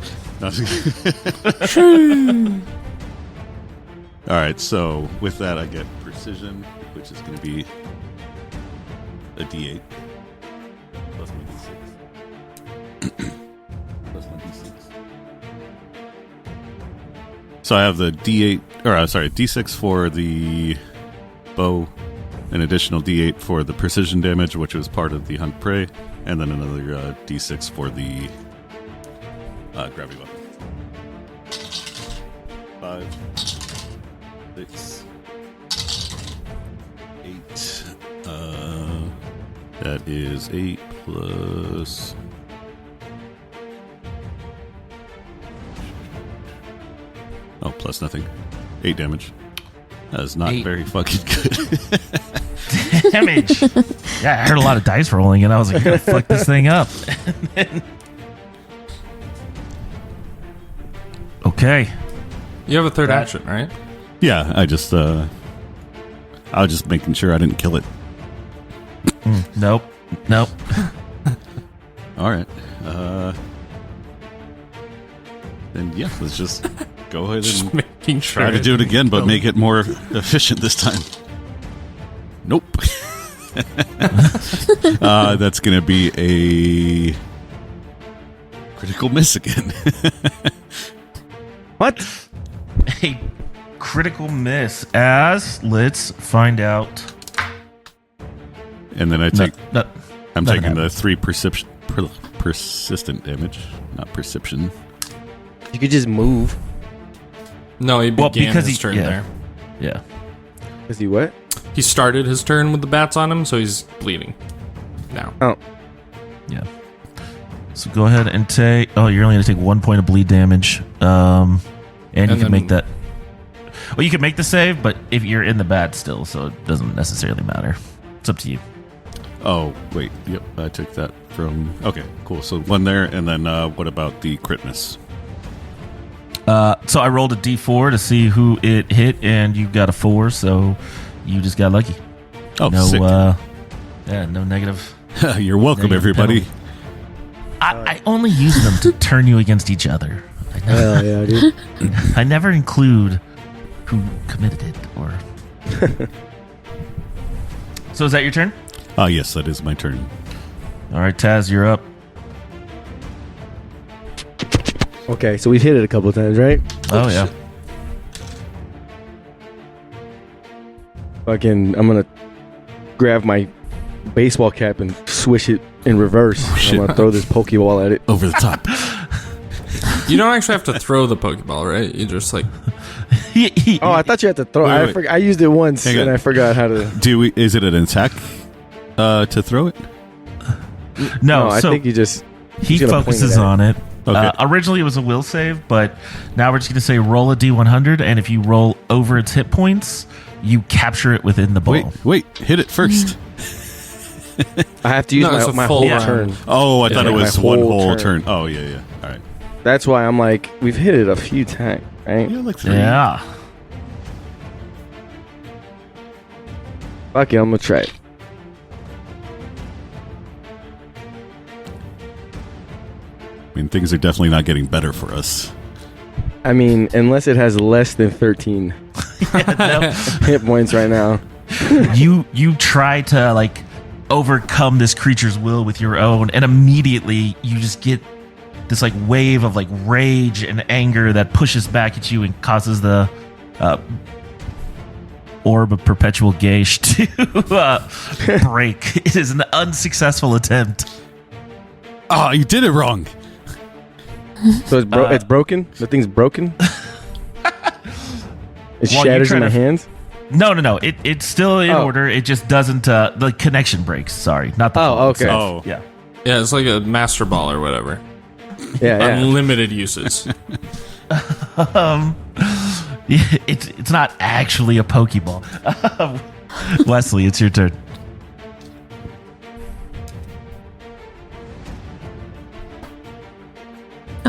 All right, so with that, I get precision, which is going to be a D8 plus my D6. Plus my D6. So I have the D8, or sorry, D6 for the bow, an additional D8 for the precision damage, which was part of the hunt prey, and then another D6 for the gravity weapon. 5, 6, 8. That is 8 plus. Oh, plus nothing. 8 damage. That is not 8. very fucking good. Damage. Yeah, I heard a lot of dice rolling, and I was like, "You're gonna fuck this thing up." Okay. You have a third That- action, right? Yeah, I was just making sure I didn't kill it. Nope. All right. Then yeah, let's just go ahead Just and making sure. try to do it again, but make it more efficient this time. Nope. That's going to be a critical miss again. What? A critical miss. As let's find out. And then I take. No, I'm nothing taking the happens. 3 persistent damage, not perception. You could just move. No, he Well, began because his he- turn yeah. there. Yeah. Is he what? He started his turn with the bats on him, so he's bleeding now. Oh, Yeah. So go ahead and take. Oh, you're only going to take 1 point of bleed damage. And you can then- make that. Well, you can make the save, but if you're in the bad still, so it doesn't necessarily matter. It's up to you. Oh, wait. Yep, I took that from. Okay, cool. So 1 there, and then what about the crit miss? So I rolled a d4 to see who it hit, and you got a 4, so you just got lucky. Oh, No, sick. yeah, no negative. You're welcome, negative everybody. penalty. I only use them to turn you against each other. hell yeah, dude. I never include who committed it, or. So is that your turn? Yes, that is my turn. All right, Taz, you're up. Okay, so we've hit it a couple of times, right? Oh yeah. Fucking, I'm gonna grab my baseball cap and swish it in reverse. shit. I'm gonna throw this Pokeball at it. Over the top. You don't actually have to throw the Pokeball, right? You just like Oh, I thought you had to throw. Wait, wait. I used it once Hang and on. I forgot how to. Is it an attack to throw it? No, I so think you just. he he's gonna point focuses it at on it. Okay. Originally, it was a will save, but now we're just going to say roll a d100, and if you roll over its hit points, you capture it within the ball. Wait, hit it first. I have to use No, it's a my full whole round. turn. Oh, I thought it my was one whole whole turn. turn. Oh, yeah. All right. That's why I'm like, we've hit it a few times, right? Yeah, like 3. Yeah. Fuck it, I'm gonna try it. I mean, things are definitely not getting better for us. I mean, unless it has less than 13 No. hit points right now. you try to like overcome this creature's will with your own, and immediately you just get this like wave of like rage and anger that pushes back at you and causes the orb of perpetual gauge to break. It is an unsuccessful attempt. Oh, you did it wrong. So it's broken? The thing's broken? It Well, shatters you in try my to- hands? No. It's still in Oh. order. It just doesn't. The connection breaks. Sorry, not the. Oh, ball okay. itself. Oh. Yeah. yeah, it's like a Master Ball or whatever. Yeah. Unlimited uses. It's not actually a Pokeball. Wesley, it's your turn.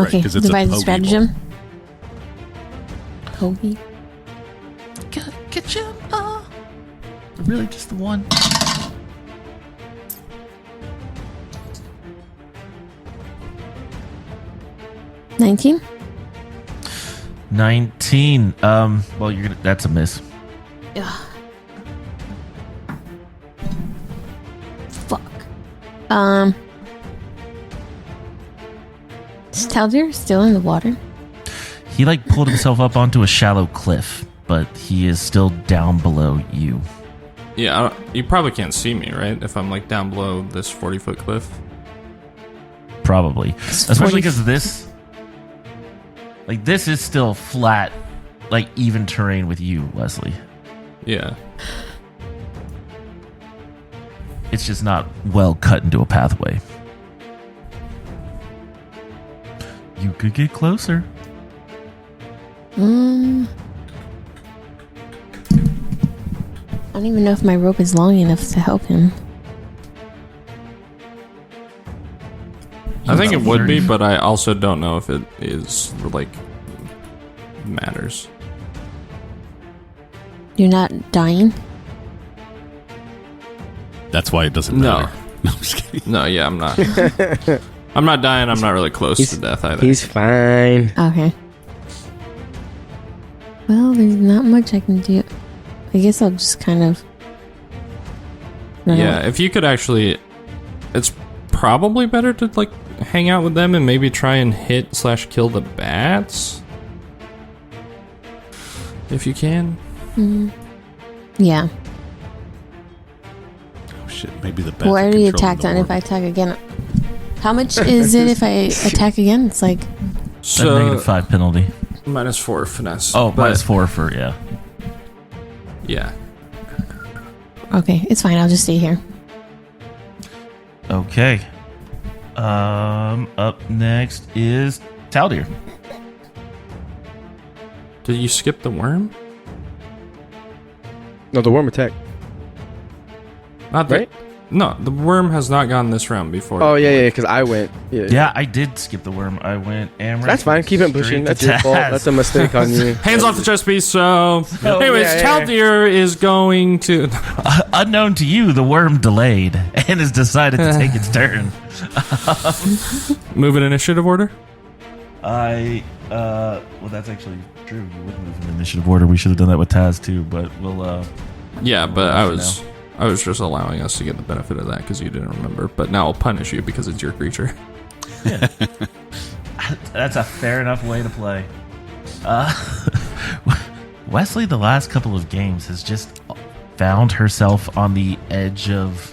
Okay, because it's a devise a pokeball. stratagem. Pokey. Get you. Really, just the one. $19. 19. Well, you're gonna. That's a miss. Ugh. Fuck. Is Taldir still in the water? He pulled himself up onto a shallow cliff, but he is still down below you. Yeah, you probably can't see me, right? If I'm down below this 40-foot cliff. Probably, It's especially 40 because this, this is still flat, even terrain with you, Wesley. Yeah. It's just not well cut into a pathway. You could get closer. I don't even know if my rope is long enough to help him. I think it would be, but I also don't know if it is, matters. You're not dying? That's why it doesn't No. matter. No, I'm just kidding. No, yeah, I'm not. I'm not dying. I'm not really close to death either. He's fine. Okay. Well, there's not much I can do. I guess I'll just kind of... Yeah, if you could actually... It's probably better to, hang out with them and maybe try and hit/kill the bats. If you can. Yeah. Oh shit, maybe the bats Well, I are already controlling attacked the on. If orb. I attack again... How much is it if I attack again? It's A -5 penalty. -4 finesse. Oh, but, -4 for, yeah. Yeah. Okay, it's fine. I'll just stay here. Okay. Up next is Taldir. Did you skip the worm? No, the worm attack. Not the, Right? No, the worm has not gone this round before. Oh, yeah, because I went. Yeah. Yeah, I did skip the worm. I went Amaranth. That's fine. Keep it pushing. straight That's to your fault. Taz. That's a mistake on you. Hands off the chess piece, so... Anyways, yeah, yeah. Taldir is going to... Unknown to you, the worm delayed and has decided to take its turn. Move in initiative order? Well, that's actually true. You would move in initiative order. We should have done that with Taz too, but we'll, Yeah, but Well, I was just allowing us to get the benefit of that because you didn't remember. But now I'll punish you because it's your creature. that's a fair enough way to play. Wesley, the last couple of games, has just found herself on the edge of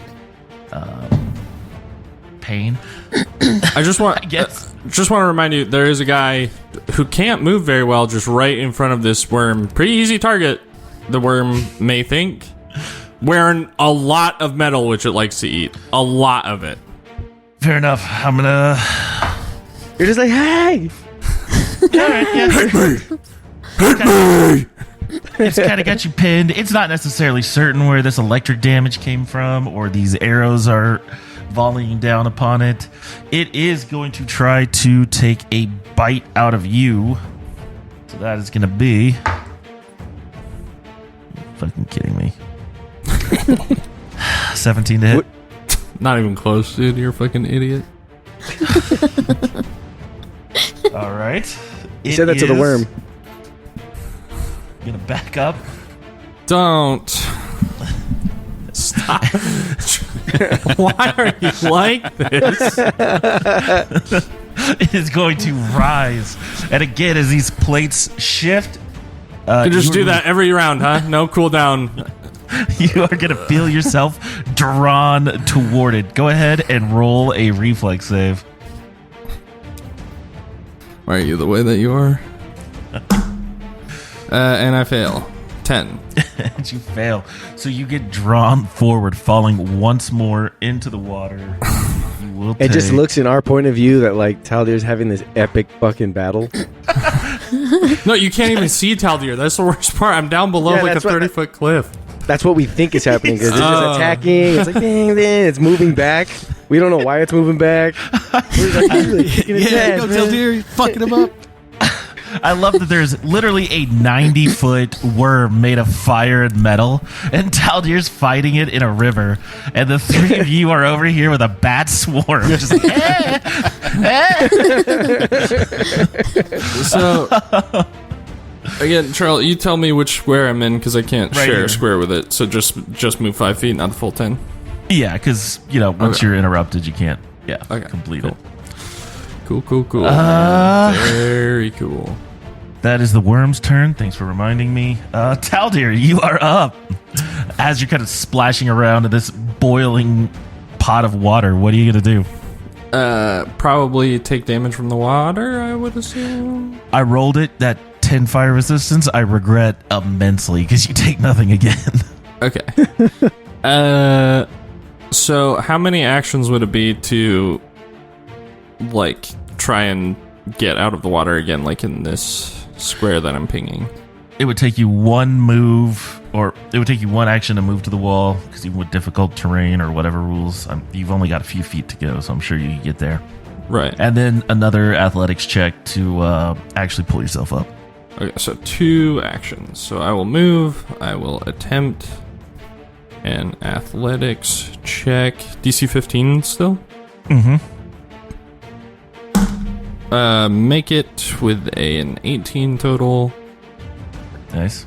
pain. I just want I guess. just want to remind you, there is a guy who can't move very well just right in front of this worm. Pretty easy target, the worm may think. Wearing a lot of metal, which it likes to eat. A lot of it. Fair enough. I'm gonna. You're just like, hey! It's kind of got you pinned. It's not necessarily certain where this electric damage came from or these arrows are volleying down upon it. It is going to try to take a bite out of you. So that is going to be... You're fucking kidding me. 17 to hit. What? Not even close, dude. You're a fucking idiot. All right. You said that to the worm. Gonna back up. Don't. Stop. Why are you like this? It is going to rise. And again, as these plates shift... You just do that every round, huh? No cooldown. You are going to feel yourself drawn toward it. Go ahead and roll a reflex save. Why are you the way that you are? And I fail. 10. And you fail. So you get drawn forward, falling once more into the water. You will It just take- looks in our point of view that Taldir's having this epic fucking battle. No, you can't even see Taldir. That's the worst part. I'm down below Yeah, like a that's what- 30-foot cliff. That's what we think is happening because it's just attacking. It's like ding, ding. It's moving back. We don't know why it's moving back. We're like, he's kicking his ass, man. Taldir, fucking him up. I love that there's literally a 90-foot worm made of fire and metal, and Taldir's fighting it in a river, and the three of you are over here with a bat swarm, just like, So, again, Charles, you tell me which square I'm in, because I can't Right share here. a square with it, so just move 5 feet, not the full 10. Yeah, because, once Okay. you're interrupted, you can't, Okay, complete cool. it. Cool. Very cool. That is the worm's turn. Thanks for reminding me. Taldir, you are up. As you're kind of splashing around in this boiling pot of water, what are you going to do? Probably take damage from the water, I would assume. I rolled it, that 10 fire resistance. I regret immensely because you take nothing again. Okay. So how many actions would it be to, like, try and get out of the water again, like in this square that I'm pinging? It would take you one move, or it would take you one action to move to the wall, because even with difficult terrain or whatever rules, you've only got a few feet to go, so I'm sure you can get there. Right. And then another athletics check to actually pull yourself up. Okay, so 2 actions. So I will move, I will attempt an athletics check. DC 15 still? Mm-hmm. Make it with an 18 total. Nice.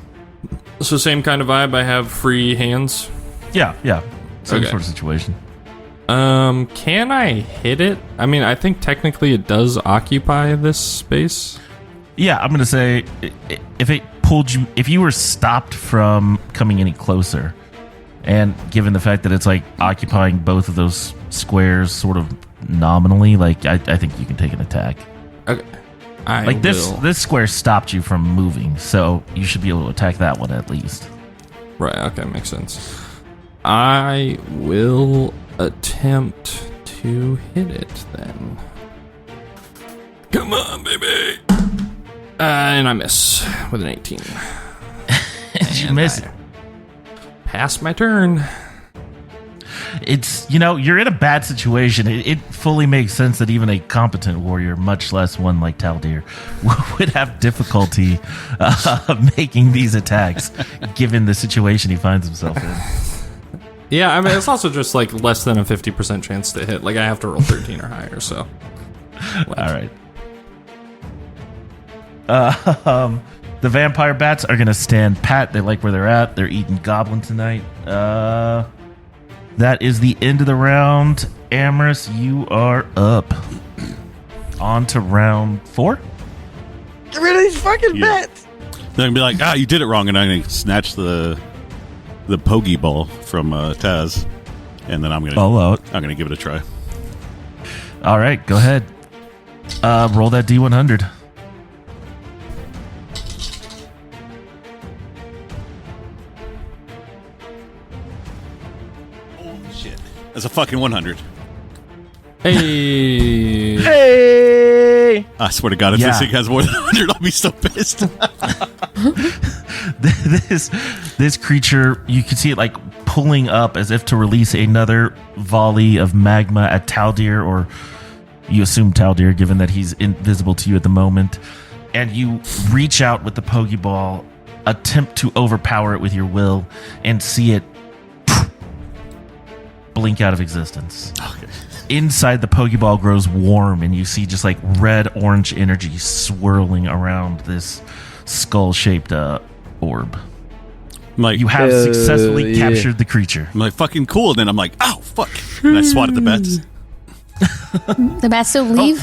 So same kind of vibe. I have free hands. Yeah. Same Okay. sort of situation. Can I hit it? I mean, I think technically it does occupy this space. Yeah, I'm gonna say if it pulled you, if you were stopped from coming any closer, and given the fact that it's like occupying both of those squares, sort of nominally, like I think you can take an attack. Okay. I Like will. this square stopped you from moving, so you should be able to attack that one at least. Right, okay, makes sense. I will attempt to hit it then. Come on, baby! And I miss with an 18. You miss it. Pass my turn. It's, you're in a bad situation. It fully makes sense that even a competent warrior, much less one like Taldir, would have difficulty making these attacks, given the situation he finds himself in. Yeah, I mean, it's also just like less than a 50% chance to hit. Like, I have to roll 13 or higher, so. All right. The vampire bats are going to stand pat. They like where they're at. They're eating goblin tonight. That is the end of the round. Amorous, you are up. On to round 4. Get rid of these fucking Yeah. bats. They're gonna be like, you did it wrong, and I'm gonna snatch the pokey ball from Taz, and then I'm gonna give it a try. All right, go ahead. Roll that D100. Holy shit! That's a fucking 100. Hey! Hey! I swear to God, if this thing has more than 100, I'll be so pissed. This creature, you can see it like pulling up as if to release another volley of magma at Taldir, or you assume Taldir, given that he's invisible to you at the moment. And you reach out with the Pokeball, attempt to overpower it with your will, and see it blink out of existence. Okay. Inside, the Pokeball grows warm, and you see just like red-orange energy swirling around this skull-shaped orb. I'm like, You have successfully yeah. captured the creature. I'm like, fucking cool. And then I'm like, oh, fuck. And I swatted the bats. The bats still leave?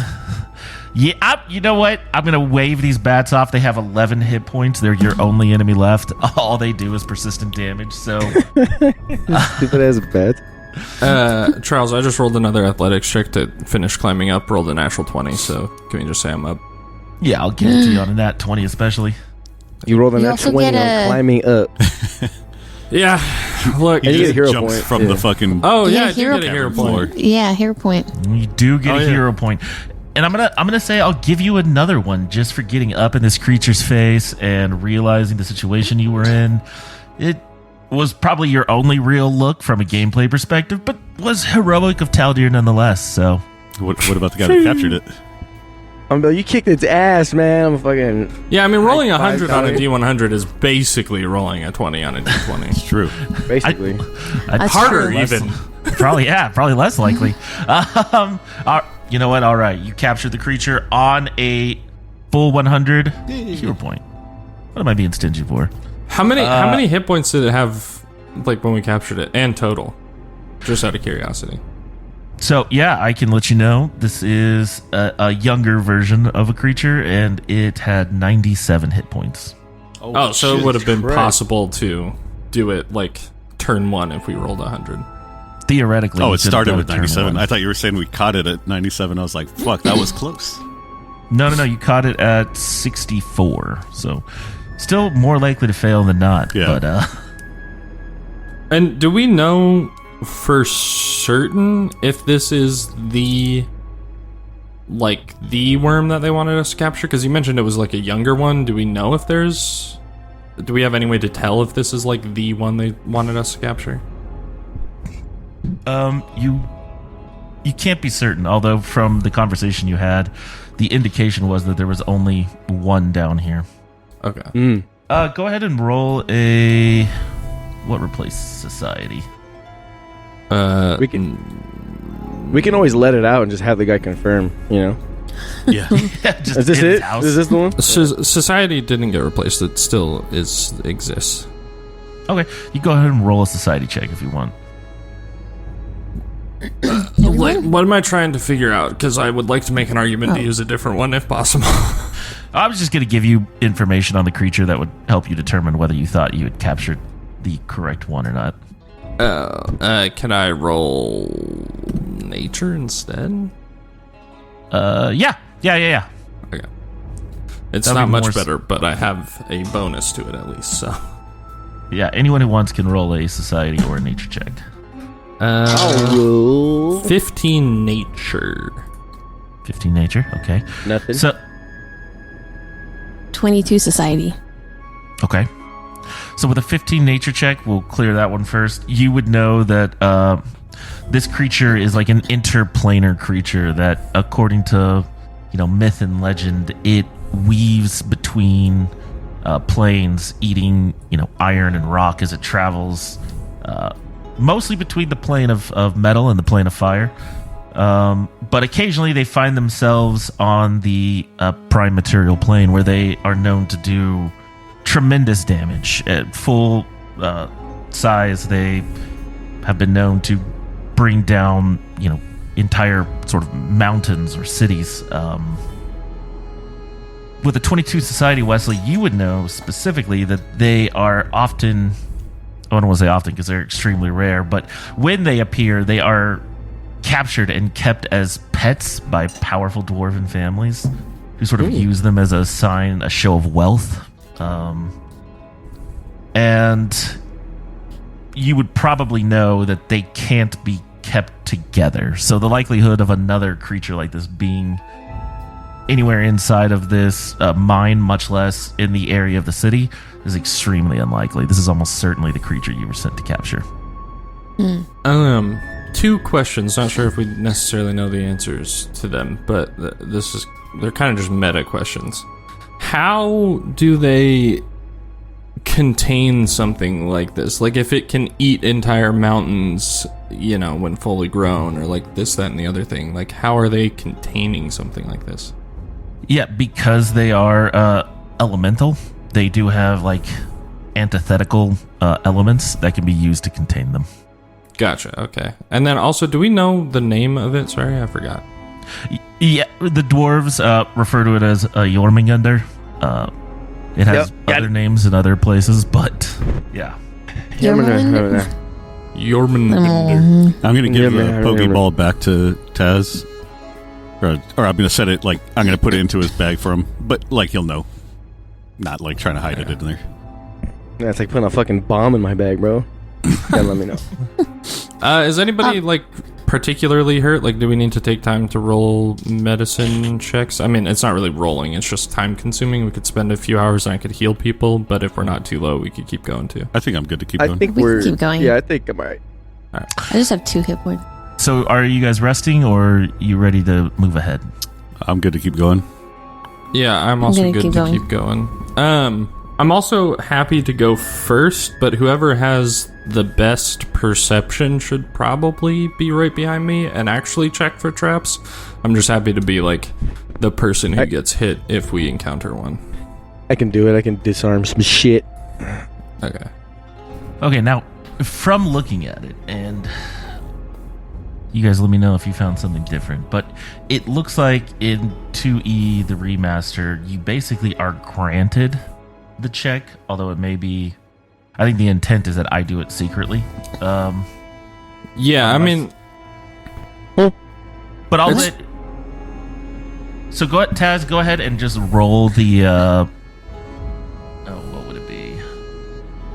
Yeah, you know what? I'm going to wave these bats off. They have 11 hit points. They're your only enemy left. All they do is persistent damage, so... Stupid ass bat. Charles, I just rolled another athletics check to finish climbing up. Rolled a natural 20, so can we just say I'm up? Yeah, I'll give it to you on a nat 20 especially. You rolled a You nat also 20 get on a- climbing up. Yeah, look. And you get a Just hero jumps point, from yeah. the fucking Oh, You yeah, get I a do hero get a hero floor. point. Yeah, hero point. You do get Oh, a yeah. hero point. And I'm gonna say I'll give you another one just for getting up in this creature's face and realizing the situation you were in. was probably your only real look from a gameplay perspective, but was heroic of Taldir nonetheless. So, What about the guy that captured it? You kicked its ass, man. I'm fucking. Yeah, I mean, rolling 100 on a $5. D100 is basically rolling a 20 on a D20. It's true. Basically. That's Harder, true. even. Probably less likely. You know what? All right, you captured the creature on a full 100 hero point. What am I being stingy for? How many hit points did it have, like, when we captured it, and total? Just out of curiosity. So, yeah, I can let you know this is a younger version of a creature, and it had 97 hit points. Oh, so it would have been Christ. possible to do it, like, turn 1 if we rolled 100. Theoretically, Oh, you it could have started done with a turn 97. one. I thought you were saying we caught it at 97. I was like, fuck, that was close. No, you caught it at 64. So, still more likely to fail than not. Yeah. But, And do we know for certain if this is the worm that they wanted us to capture? Because you mentioned it was like a younger one. Do we know if do we have any way to tell if this is like the one they wanted us to capture? you can't be certain, although from the conversation you had, the indication was that there was only one down here. Okay. Go ahead and roll a... What replaced society? We can always let it out and just have the guy confirm, you know? Yeah. Just Is this in his it? house. Is this the one? Society didn't get replaced. It still exists. Okay, you go ahead and roll a society check if you want. Like, what am I trying to figure out? Because I would like to make an argument to use a different one if possible. I was just going to give you information on the creature that would help you determine whether you thought you had captured the correct one or not. Can I roll nature instead? Yeah. Okay. It's That'd not be much more better, but I have a bonus to it at least, so. Yeah, anyone who wants can roll a society or a nature check. 15 nature. 15 nature, okay. Nothing. So, 22 society. okay. So with a 15 nature check, we'll clear that one first. You would know that this creature is like an interplanar creature that, according to myth and legend, it weaves between planes, eating iron and rock as it travels, mostly between the plane of metal and the plane of fire. But occasionally they find themselves on the prime material plane, where they are known to do tremendous damage. At full size, they have been known to bring down entire sort of mountains or cities. With the 22 Society, Wesley, you would know specifically that they are often, I don't want to say often because they're extremely rare, but when they appear, they are captured and kept as pets by powerful dwarven families who sort of use them as a sign, a show of wealth. And you would probably know that they can't be kept together. So the likelihood of another creature like this being anywhere inside of this mine, much less in the area of the city, is extremely unlikely. This is almost certainly the creature you were sent to capture. 2 questions. Not sure if we necessarily know the answers to them, but they're kind of just meta questions. How do they contain something like this? Like, if it can eat entire mountains, when fully grown, or like this, that, and the other thing, like, how are they containing something like this? Yeah, because they are elemental, they do have like antithetical elements that can be used to contain them. Gotcha, okay. And then also, do we know the name of it? Sorry, I forgot. Yeah, the dwarves refer to it as Jormungandr. It has other names in other places, but yeah. Jormungandr. I'm going to give Yeah, the man, Pokeball back to Taz. Or I'm going to set it, like, I'm going to put it into his bag for him. But, like, he'll know. Not, like, trying to hide it in there. That's like putting a fucking bomb in my bag, bro. Gotta let me know. Is anybody, like, particularly hurt? Like, do we need to take time to roll medicine checks? I mean, it's not really rolling. It's just time consuming. We could spend a few hours and I could heal people, but if we're not too low, we could keep going too. I think I'm good to keep I going. think We can we're keep going. Yeah, I think I'm alright. I just have 2 hit points. So are you guys resting or you ready to move ahead? I'm good to keep going. Yeah, I'm also gonna good keep to going. keep going. I'm also happy to go first, but whoever has the best perception should probably be right behind me and actually check for traps. I'm just happy to be like the person who gets hit if we encounter one. I can do it. I can disarm some shit. Okay. Okay, now from looking at it, and you guys let me know if you found something different, but it looks like in 2E, the remaster, you basically are granted the check, although it may be, I think the intent is that I do it secretly. Yeah, I mean, But I'll let. So go ahead, Taz. Go ahead and just roll the. Oh, what would it be?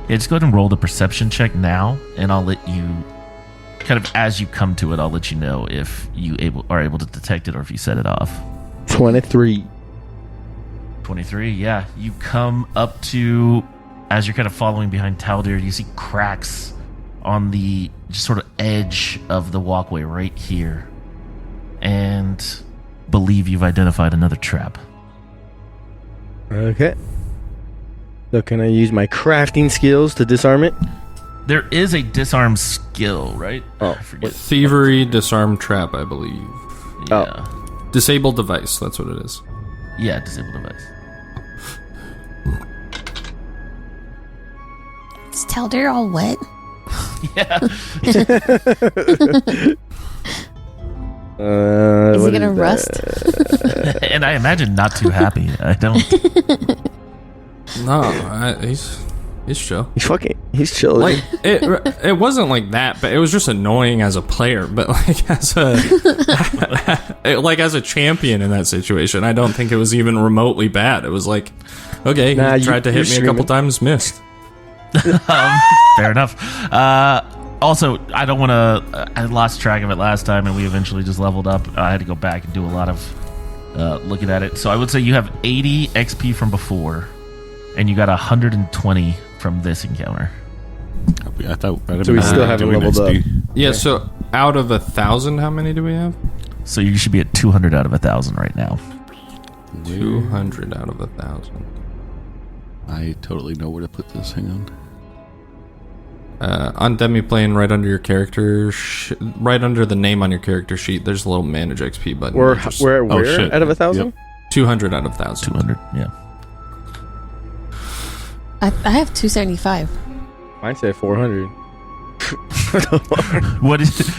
Yeah, just go ahead and roll the perception check now, and I'll let you. Kind of as you come to it, I'll let you know if you are able to detect it or if you set it off. 23. 23. Yeah, you come up to as you're kind of following behind Taldir. You see cracks on the just sort of edge of the walkway right here, and believe you've identified another trap. Okay. So can I use my crafting skills to disarm it? There is a disarm skill, right? Oh, I forget. thievery, disarm, trap, I believe. Yeah. Disable device, that's what it is. Yeah, disable device. Is Taldir all wet? Yeah. Is what he gonna that? rust? And I imagine not too happy. I don't. No, he's chill. He's chilling. Like it wasn't like that, but it was just annoying as a player. But like as a champion in that situation, I don't think it was even remotely bad. It was like, okay, he tried to hit me a couple times, missed. Fair enough. Also, I don't want to. I lost track of it last time, and we eventually just leveled up. I had to go back and do a lot of looking at it. So I would say you have 80 XP from before, and you got 120 from this encounter. I thought. So we still haven't leveled up. Yeah. So out of 1,000, how many do we have? So you should be at 200 out of 1,000 right now. 200 out of 1,000. I totally know where to put this. Hang on. On Demiplane, right under your character, right under the name on your character sheet, there's a little manage XP button. Where shit. out of 1,000? Yep. 200 out of 1,000. 200, yeah. I have 275. Mine said 400. What is?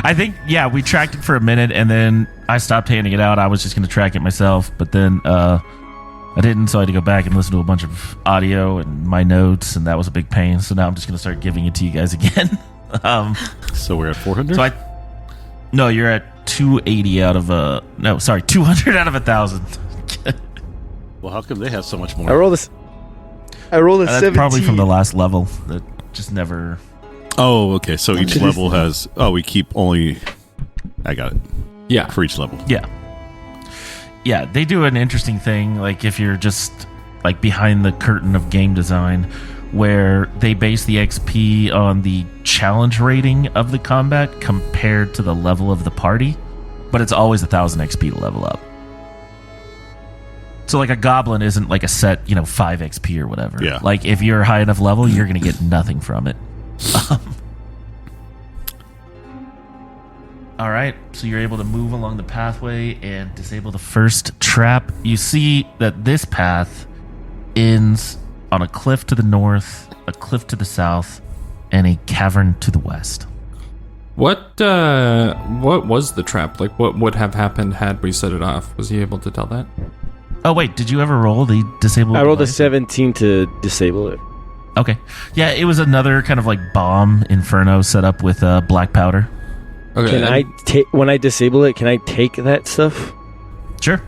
I think, yeah, we tracked it for a minute, and then I stopped handing it out. I was just going to track it myself, but then I didn't, so I had to go back and listen to a bunch of audio and my notes, and that was a big pain. So now I'm just going to start giving it to you guys again. So we're at 400? So no, you're at 280 out of 200 out of 1,000. Well, how come they have so much more? I rolled a That's 17. probably from the last level that just never. Oh, okay. So each level has. Oh, we keep only. I got it. Yeah. For each level. Yeah. Yeah, they do an interesting thing, like if you're just like behind the curtain of game design, where they base the XP on the challenge rating of the combat compared to the level of the party, but it's always 1,000 XP to level up. So like a goblin isn't like a set, 5 XP or whatever. Yeah. Like if you're high enough level, you're going to get nothing from it. All right, so you're able to move along the pathway and disable the first trap. You see that this path ends on a cliff to the north, a cliff to the south, and a cavern to the west. What was the trap? Like, what would have happened had we set it off? Was he able to tell that? Oh, wait, did you ever roll the disable? I rolled a device? 17 to disable it. Okay. Yeah, it was another kind of like bomb inferno set up with black powder. Okay. Can I take when I disable it? Can I take that stuff? Sure.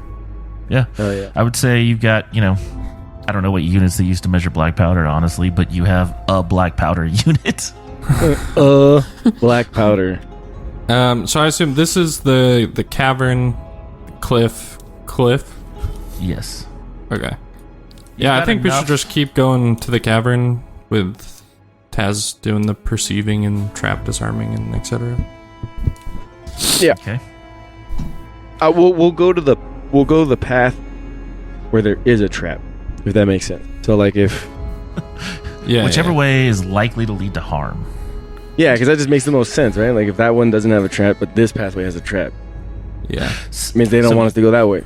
Yeah. Oh yeah. I would say you've got, I don't know what units they use to measure black powder, honestly, but you have a black powder unit. Black powder. So I assume this is the cavern, cliff. Yes. Okay. Yeah, I think we should just keep going to the cavern with Taz doing the perceiving and trap disarming and etc. Yeah. Okay. We'll go to the path where there is a trap, if that makes sense. So like if whichever way is likely to lead to harm. Yeah, because that just makes the most sense, right? Like if that one doesn't have a trap, but this pathway has a trap, Yeah. it means they don't want us to go that way.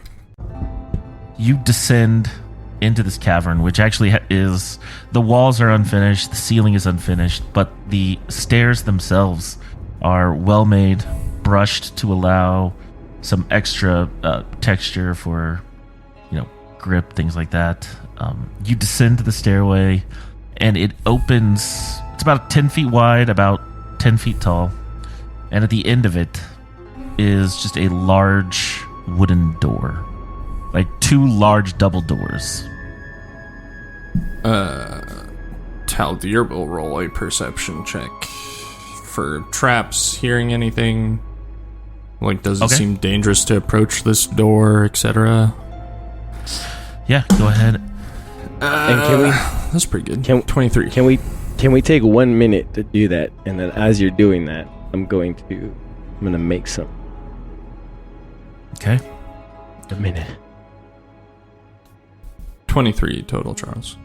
You descend into this cavern, which actually is, the walls are unfinished, the ceiling is unfinished, but the stairs themselves are well made, brushed to allow some extra texture for, grip, things like that. You descend to the stairway, and it opens. It's about 10 feet wide, about 10 feet tall, and at the end of it is just a large wooden door, like 2 large double doors. Taldir will roll a perception check for traps, hearing anything. Like, does it seem dangerous to approach this door, etc.? Yeah, go ahead. And can we? That's pretty good. 23. Can we take 1 minute to do that? And then as you're doing that, I'm gonna make some. Okay. A minute. 23 total, Charles.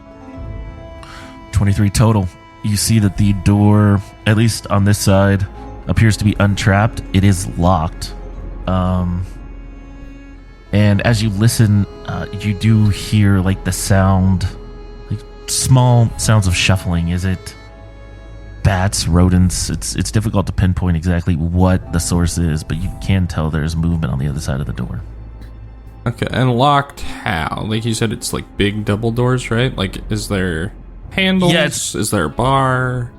23 total. You see that the door, at least on this side, appears to be untrapped. It is locked. And as you listen, you do hear like the sound, like small sounds of shuffling. Is it bats, rodents? It's difficult to pinpoint exactly what the source is, but you can tell there's movement on the other side of the door. Okay, and locked how? Like you said, it's like big double doors, right? Like, is there handles? Yeah, is there a bar?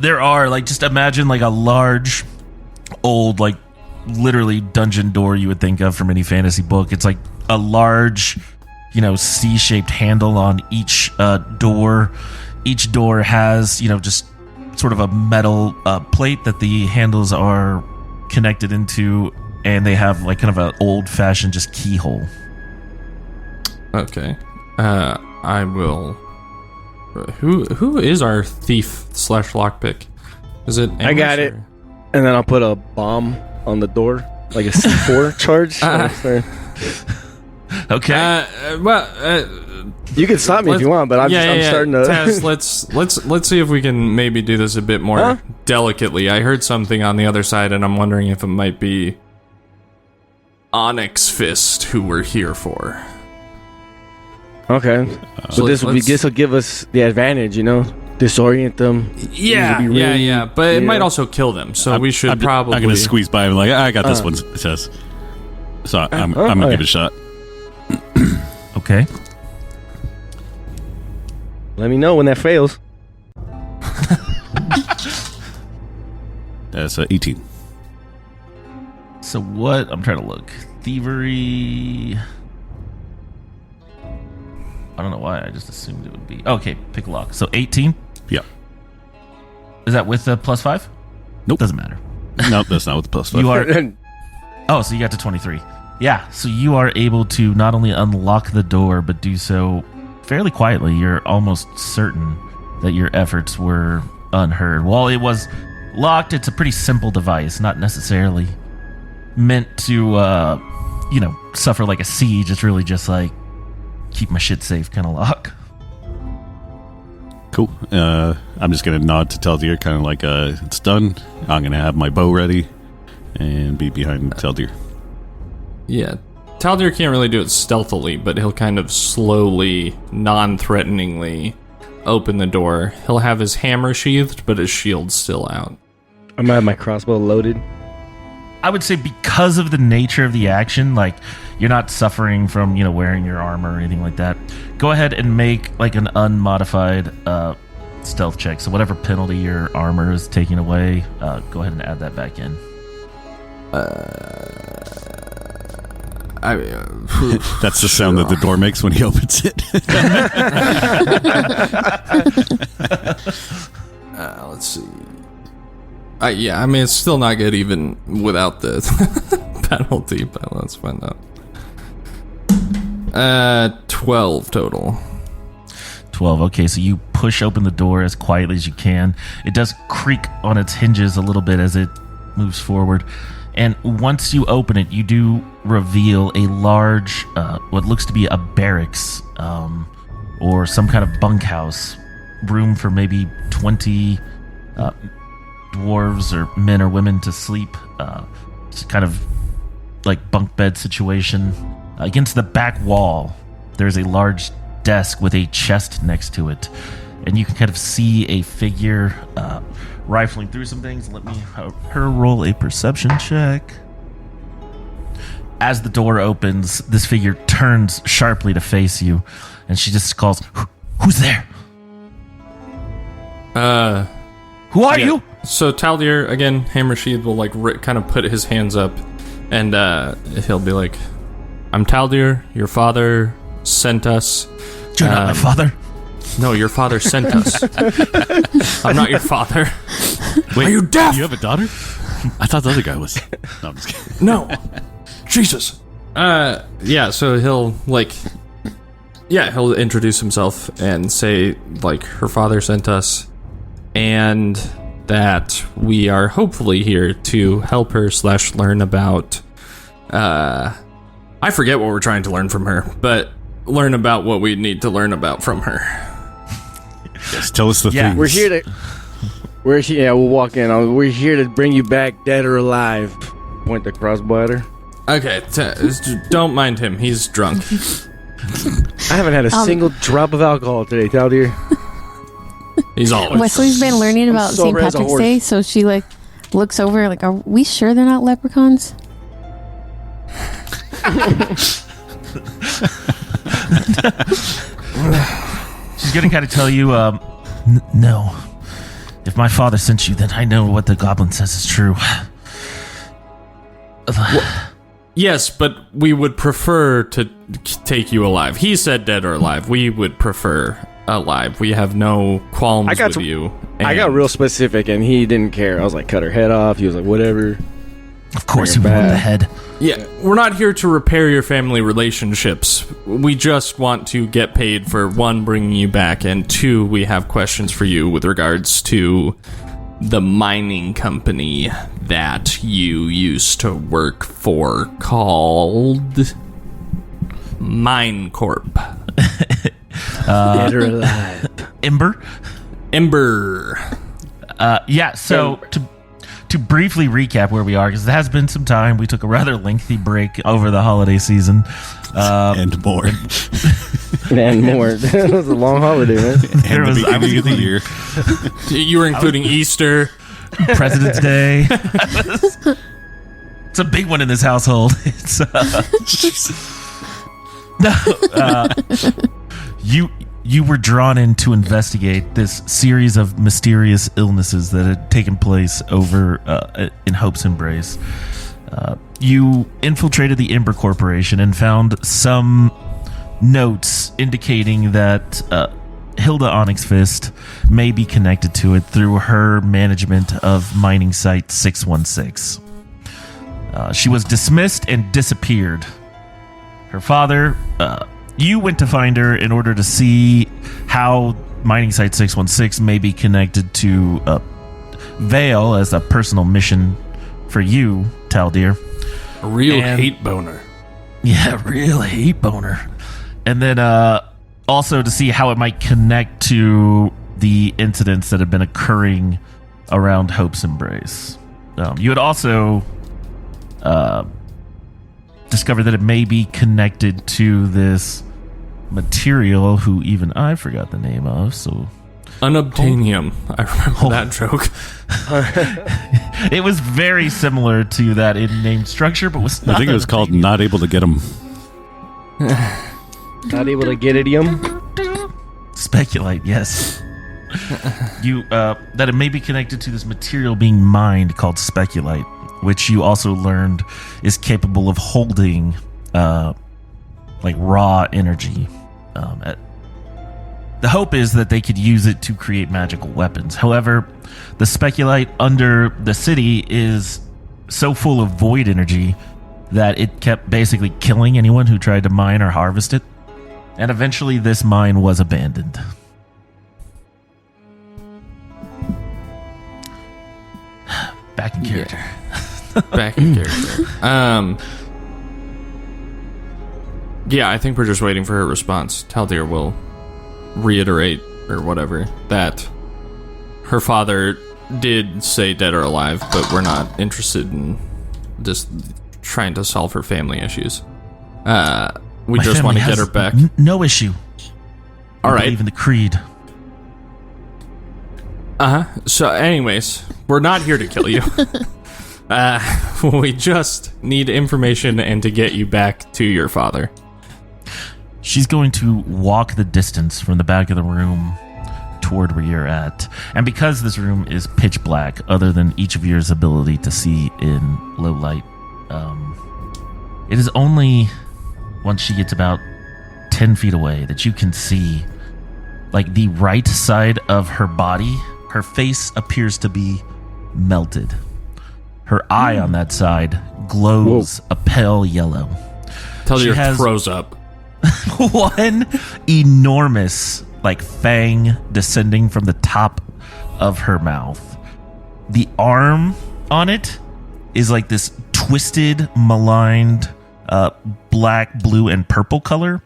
There are, like, just imagine like a large, old, like literally dungeon door you would think of from any fantasy book. It's like a large, C-shaped handle on each door. Each door has, just sort of a metal plate that the handles are connected into, and they have like kind of an old-fashioned just keyhole. Okay. I will... Who is our thief / lockpick? Is it Amos, I got it. And then I'll put a bomb on the door, like a C4 charge. Okay. You can stop me if you want, but I'm starting to. Taz, let's see if we can maybe do this a bit more delicately. I heard something on the other side, and I'm wondering if it might be Onyx Fist who we're here for. Okay, so this will give us the advantage, disorient them. Yeah, but it might also kill them. So we should probably. I'm gonna squeeze by and like, I got this one. It says, so I'm gonna give it a shot. Okay. Let me know when that fails. That's 18. So what? I'm trying to look. Thievery. I don't know why. I just assumed it would be. Okay, pick a lock. So 18? Yeah. Is that with the +5? Nope. Doesn't matter. Nope, that's not with the +5. You are. Oh, so you got to 23. Yeah, so you are able to not only unlock the door, but do so fairly quietly. You're almost certain that your efforts were unheard. While it was locked, it's a pretty simple device, not necessarily meant to, suffer like a siege. It's really just like, keep my shit safe kind of lock. Cool. I'm just going to nod to Taldir, kind of like, it's done. I'm going to have my bow ready and be behind Taldir. Yeah. Taldir can't really do it stealthily, but he'll kind of slowly, non-threateningly open the door. He'll have his hammer sheathed, but his shield's still out. I'm going to have my crossbow loaded. I would say because of the nature of the action, like, you're not suffering from, wearing your armor or anything like that. Go ahead and make, like, an unmodified stealth check. So whatever penalty your armor is taking away, go ahead and add that back in. That's the sound that the door makes when he opens it. Let's see. Yeah, I mean, it's still not good even without the penalty, but let's find out. 12 total. 12. Okay, so you push open the door as quietly as you can. It does creak on its hinges a little bit as it moves forward. And once you open it, you do reveal a large, what looks to be a barracks, or some kind of bunkhouse. Room for maybe 20 dwarves or men or women to sleep. It's kind of like bunk bed situation. Against the back wall, there's a large desk with a chest next to it. And you can kind of see a figure rifling through some things. Let me have her roll a perception check. As the door opens, this figure turns sharply to face you, and she just calls, "Who's there? Who are you?" So Taldir, again, Hammer Sheath will like kind of put his hands up, and he'll be like, "I'm Taldir. Your father sent us." You're not my father. No, your father sent us. I'm not your father. Wait, are you deaf? You have a daughter? I thought the other guy was. No, I'm just kidding. No. Jesus. Yeah, so he'll he'll introduce himself and say like her father sent us and that we are hopefully here to help her / learn about I forget what we're trying to learn from her, but learn about what we need to learn about from her. Yes, tell us the things. We're here to. We'll walk in. We're here to bring you back, dead or alive. Point the crossbow at her. Okay, don't mind him. He's drunk. I haven't had a single drop of alcohol today, Taldir. He's always. Wesley's been learning about St. sober as a Patrick's horse. Day, so she like looks over like, "Are we sure they're not leprechauns?" She's gonna kind of tell you, no. If my father sent you, then I know what the goblin says is true. Yes, but we would prefer to take you alive. He said dead or alive. We would prefer alive. We have no qualms with you. I got real specific, and he didn't care. I was like, cut her head off. He was like, whatever. Of course, you Bring her want the back. head. Yeah, we're not here to repair your family relationships. We just want to get paid for, one, bringing you back, and two, we have questions for you with regards to the mining company that you used to work for called Mine Corp. Dead or alive. Ember? Yeah, so to briefly recap where we are, because it has been some time. We took a rather lengthy break over the holiday season. And more. And more. It was a long holiday, man. And the beginning of the year. You were including Easter. President's Day. It's a big one in this household. It's you were drawn in to investigate this series of mysterious illnesses that had taken place over in Hope's Embrace. You infiltrated the Ember Corporation and found some notes indicating that Hilda Onyx Fist may be connected to it through her management of mining site 616. She was dismissed and disappeared. Her father, you went to find her in order to see how mining site 616 may be connected to Vale as a personal mission for you, Taldir. A real hate boner. Yeah, real hate boner. And then also to see how it might connect to the incidents that have been occurring around Hope's Embrace. You had also discovered that it may be connected to this material who even I forgot the name of, so... Unobtainium. I remember that joke. It was very similar to that in name structure, but was not... I think it was called Not Able to Get Them. Not able to get it, Speculate, yes. You that it may be connected to this material being mined called speculite, which you also learned is capable of holding like raw energy. The hope is that they could use it to create magical weapons. However, the speculite under the city is so full of void energy that it kept basically killing anyone who tried to mine or harvest it. And eventually this mine was abandoned. Back in character. Back in character. Yeah, I think we're just waiting for her response. Taldir will reiterate, or whatever, that her father did say dead or alive, but we're not interested in just trying to solve her family issues. We My just want family to get has her back. No issue. All right. Believe in the creed. So, anyways, we're not here to kill you. We just need information and to get you back to your father. She's going to walk the distance from the back of the room toward where you're at. And because this room is pitch black, other than each of yours ability to see in low light, it is only once she gets about 10 feet away that you can see, like, the right side of her body. Her face appears to be melted. Her eye on that side glows a pale yellow. Taldir throws up. One enormous, like, fang descending from the top of her mouth. The arm on it is like this twisted, maligned, black, blue, and purple color,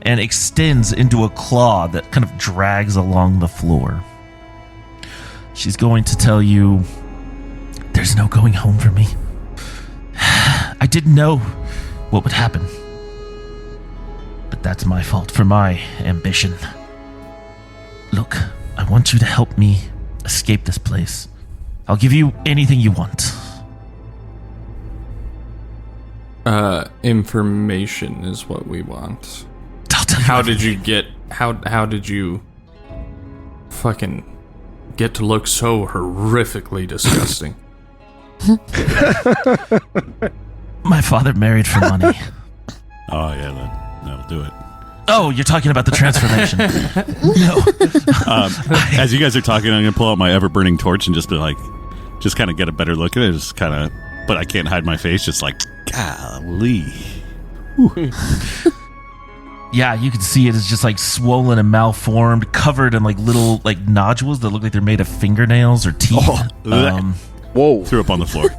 and extends into a claw that kind of drags along the floor. She's going to tell you, there's no going home for me. I didn't know what would happen. But that's my fault for my ambition. Look, I want you to help me escape this place. I'll give you anything you want. Information is what we want. I'll tell you How everything. did you get... How did you... fucking... get to look so horrifically disgusting? My father married for money. Oh, yeah, that'll do it. Oh, you're talking about the transformation. No. As you guys are talking, I'm going to pull out my ever-burning torch and just be like, just kind of get a better look at it. Just kind of, but I can't hide my face. Just like, golly. Yeah, you can see it is just like swollen and malformed, covered in like little like nodules that look like they're made of fingernails or teeth. Whoa. Threw up on the floor.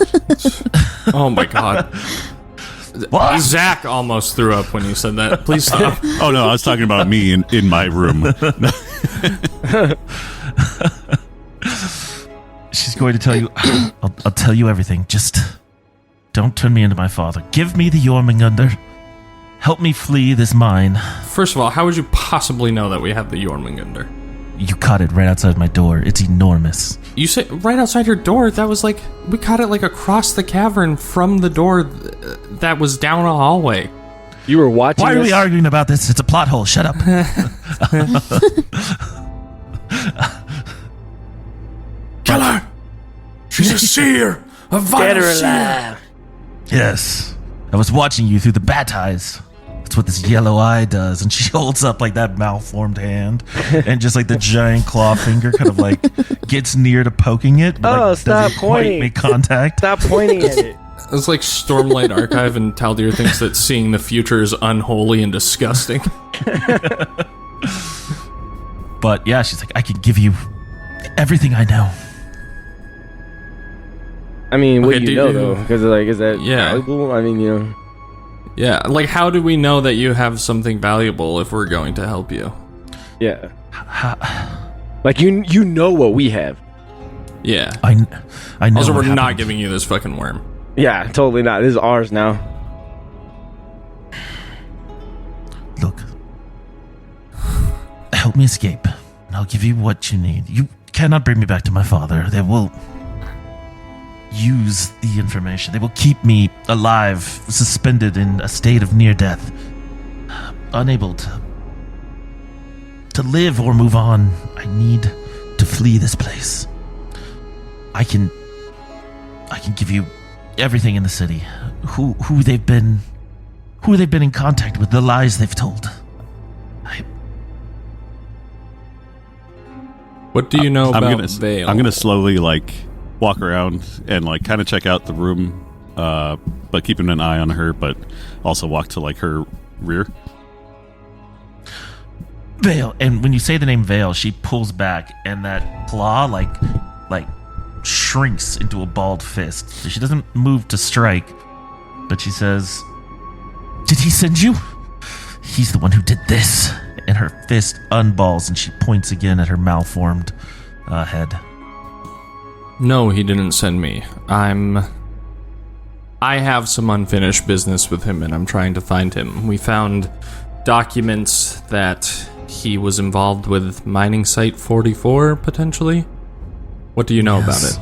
Oh my god. What? Zach almost threw up when you said that. Please stop. Oh, no, I was talking about me in my room. She's going to tell you, I'll tell you everything. Just don't turn me into my father. Give me the Jormungandr. Help me flee this mine. First of all, how would you possibly know that we have the Jormungandr? You caught it right outside my door. It's enormous. You say right outside your door? That was like, we caught it like across the cavern from the door that was down a hallway. You were watching Why are us? we arguing about this? It's a plot hole. Shut up. Kill her! She's a seer! A vile seer! Yes. I was watching you through the bat eyes. That's what this yellow eye does. And she holds up like that malformed hand. And just like the giant claw finger kind of like gets near to poking it. But like stop doesn't quite pointing. make contact. Stop pointing at it. It's like Stormlight Archive, and Taldir thinks that seeing the future is unholy and disgusting. But yeah, she's like, I can give you everything I know. I mean, what Okay, do do you know, you- though? Because, like, is that Yeah. valuable? I mean, you know. Yeah, like how do we know that you have something valuable if we're going to help you? Yeah. Like, you know what we have. Yeah. I know. Also, what we're not happened. giving you this fucking worm. Yeah, totally not. This is ours now. Look. Help me escape, and I'll give you what you need. You cannot bring me back to my father. They will use the information. They will keep me alive, suspended in a state of near death, unable to live or move on. I need to flee this place. I can give you everything in the city. Who they've been in contact with, the lies they've told. What do you know I'm about gonna, Vale? I'm gonna slowly like walk around and like kind of check out the room, but keeping an eye on her, but also walk to like her rear. Vale, and when you say the name Vale, she pulls back, and that claw like shrinks into a balled fist. So she doesn't move to strike, but she says, "Did he send you? He's the one who did this." And her fist unballs, and she points again at her malformed head. No, he didn't send me. I have some unfinished business with him, and I'm trying to find him. We found documents that he was involved with mining site 44, potentially. What do you know about it?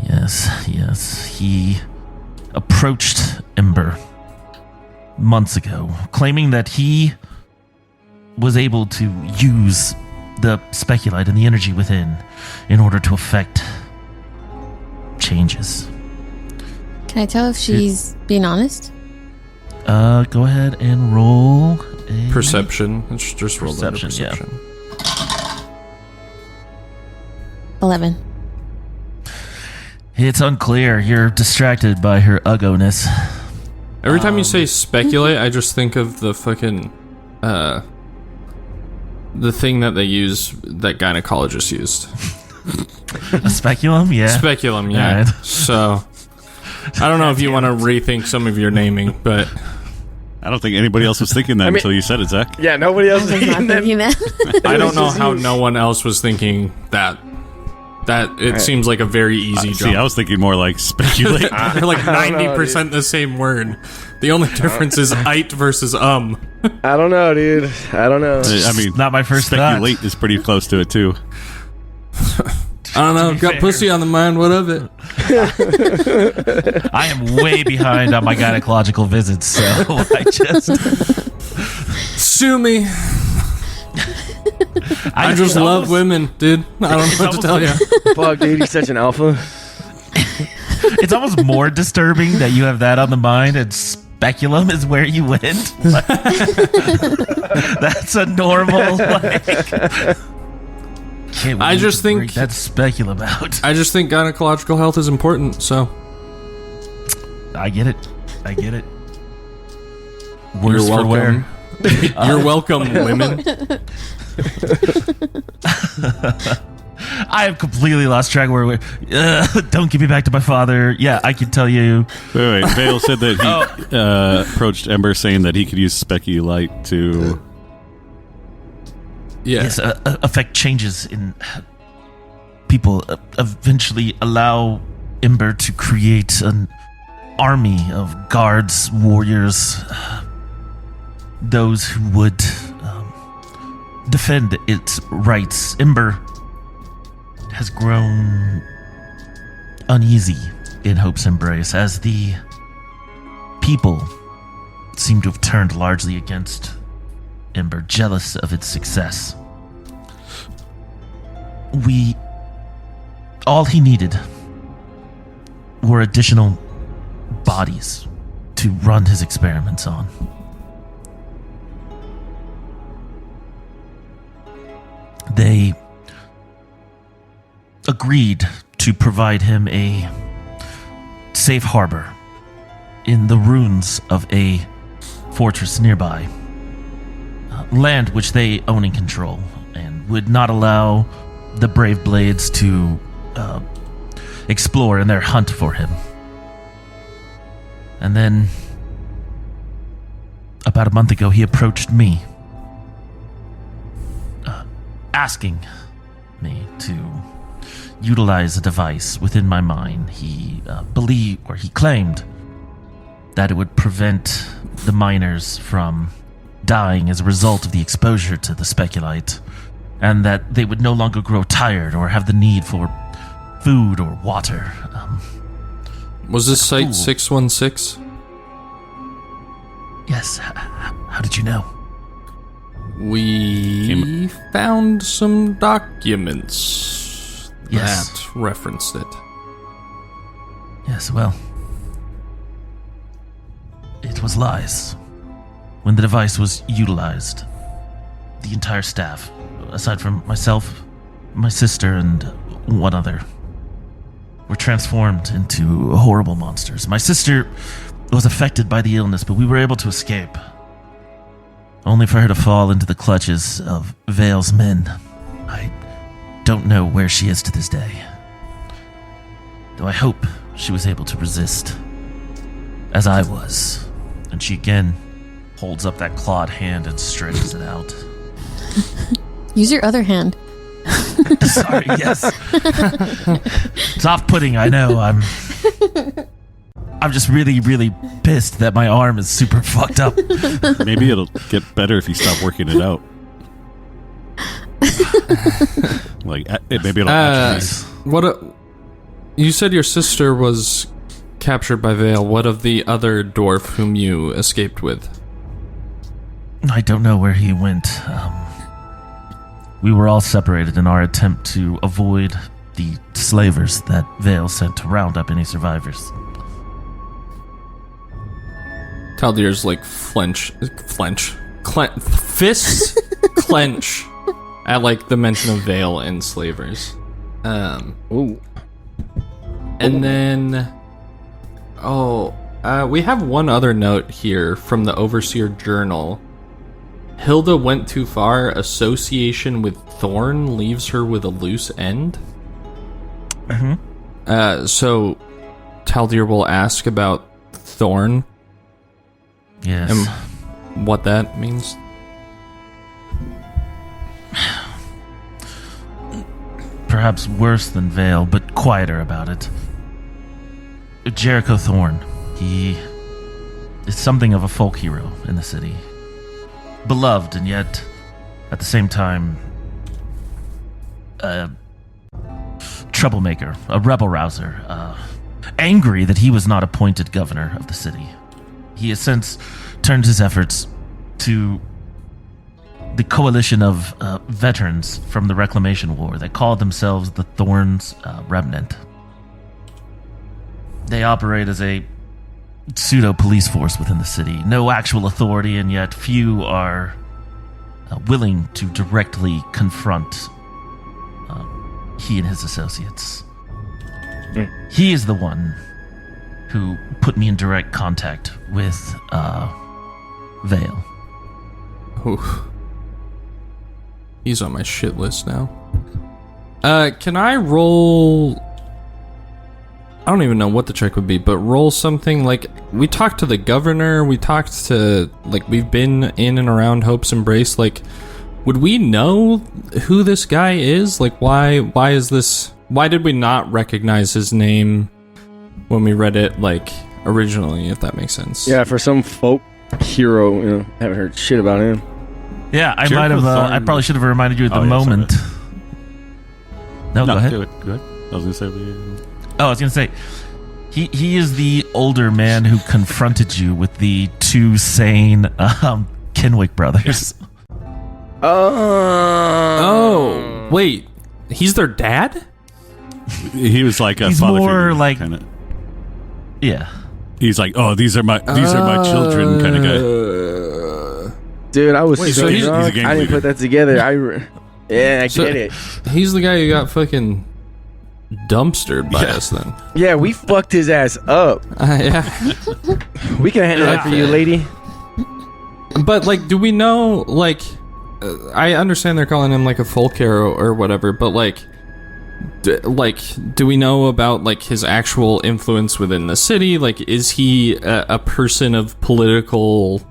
Yes. He approached Ember months ago, claiming that he was able to use the speculite and the energy within in order to affect changes. Can I tell if she's being honest? Go ahead and roll a Perception. It's just roll under Perception, perception. 11. It's unclear. You're distracted by her uggoness. Every time you say speculate, I just think of the fucking, the thing that they use, that gynecologists used. A speculum? Yeah. Speculum, yeah. Alright. So, I don't know if you want to rethink some of your naming, but I don't think anybody else was thinking that mean- until you said it, Zach. Yeah, nobody I else was is not thinking that. I don't know how no one else was thinking that. That it seems like a very easy See, jump. I was thinking more like speculate. They're like I don't know, 90% the same word. The only difference is "ite" versus I don't know, dude. I don't know. I mean, Not my first thought. speculate is pretty close to it too. I don't know. be Got fair. pussy on the mind. What of it? I am way behind on my gynecological visits, so I just... Sue me. I just love women, dude. I don't know what to tell you. Fuck, dude, he's such an alpha. It's almost more disturbing that you have that on the mind and speculum is where you went. Like, that's a normal, like... Can't I wait just to think- break that speculum out. I just think gynecological health is important, so I get it. you're Worse for welcome. wear. You're welcome, women. I have completely lost track of where we're... don't give me back to my father. Yeah, I can tell you. Wait. Vale said that he approached Ember saying that he could use speculite to... Yeah. Yes, affect changes in people. Eventually allow Ember to create an army of guards, warriors, those who would defend its rights. Ember has grown uneasy in Hope's embrace as the people seem to have turned largely against Ember, jealous of its success. All he needed were additional bodies to run his experiments on. They agreed to provide him a safe harbor in the ruins of a fortress nearby. Land which they own and control, and would not allow the Brave Blades to explore in their hunt for him. And then, about a month ago, he approached me, asking me to utilize a device within my mind. He he claimed that it would prevent the miners from dying as a result of the exposure to the speculite, and that they would no longer grow tired or have the need for food or water. Was this site Cool. 616? Yes. How did you know? We found some documents Yes. that referenced it. Yes, well, it was lies. When the device was utilized, the entire staff, aside from myself my sister and one other were transformed into horrible monsters. My sister was affected by the illness, but we were able to escape. Only for her to fall into the clutches of Vale's men. I don't know where she is to this day. Though I hope she was able to resist, as I was. And she again holds up that clawed hand and stretches it out. Use your other hand. Sorry, yes. It's off-putting, I know. I'm just really, really pissed that my arm is super fucked up. Maybe it'll get better if you stop working it out. Like, maybe it'll atrophy. You said your sister was captured by Vale. What of the other dwarf whom you escaped with? I don't know where he went. We were all separated in our attempt to avoid the slavers that Vale sent to round up any survivors. Taldir's like fists clench at like the mention of Vale and slavers. Ooh. And then, we have one other note here from the Overseer Journal. Hilda went too far. Association with Thorn leaves her with a loose end. So Taldir will ask about Thorn. Yes. And what that means. Perhaps worse than Vale, but quieter about it. Jericho Thorn. He is something of a folk hero in the city. Beloved, and yet, at the same time, a troublemaker, a rebel rouser, angry that he was not appointed governor of the city. He has since turned his efforts to the coalition of veterans from the Reclamation War that called themselves the Thorns Remnant. They operate as a pseudo-police force within the city. No actual authority, and yet few are willing to directly confront he and his associates. He is the one who put me in direct contact with Vale. Oof. He's on my shit list now. Can I roll... I don't even know what the check would be, but roll something like... We talked to the governor, we talked to... Like, we've been in and around Hope's Embrace, like... Would we know who this guy is? Like, why is this... Why did we not recognize his name when we read it, like, originally, if that makes sense? Yeah, for some folk hero, you know, haven't heard shit about him. Yeah, I Jericho might have. Thorn. I probably should have reminded you at the Oh, yeah, moment. sorry. No, go ahead. Do it. Go ahead. I was going to say... Oh, I was going to say, he is the older man who confronted you with the two sane Kenwick brothers. Oh, wait. He's their dad? He was like a He's father more figure, like- kinda. Yeah. He's like, oh, these are my children kind of guy. Dude, I was Wait, so so he's a drunk, gang I didn't leader. put that together. I So- get it. He's the guy who got fucking dumpstered by us then. Yeah, we fucked his ass up. Yeah. We can handle that for you, lady. But, like, do we know, like... I understand they're calling him, like, a folk hero or whatever, but, like... do we know about, like, his actual influence within the city? Like, is he a person of political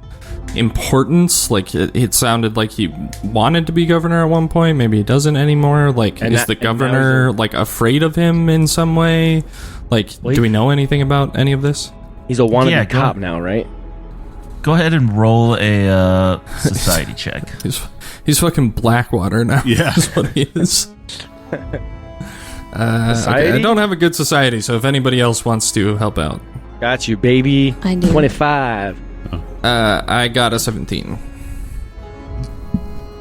importance? Like, it sounded like he wanted to be governor at one point. Maybe he doesn't anymore. Like, And is that- the and that was governor, like, afraid of him in some way? Like, Well, do we know anything about any of this? He's a wannabe Yeah, go- cop now, right? Go ahead and roll a society check. He's fucking Blackwater now. Yeah. That's what he is. Okay, Society? I don't have a good society, so if anybody else wants to help out. Got you, baby. I do. 25. I got a 17.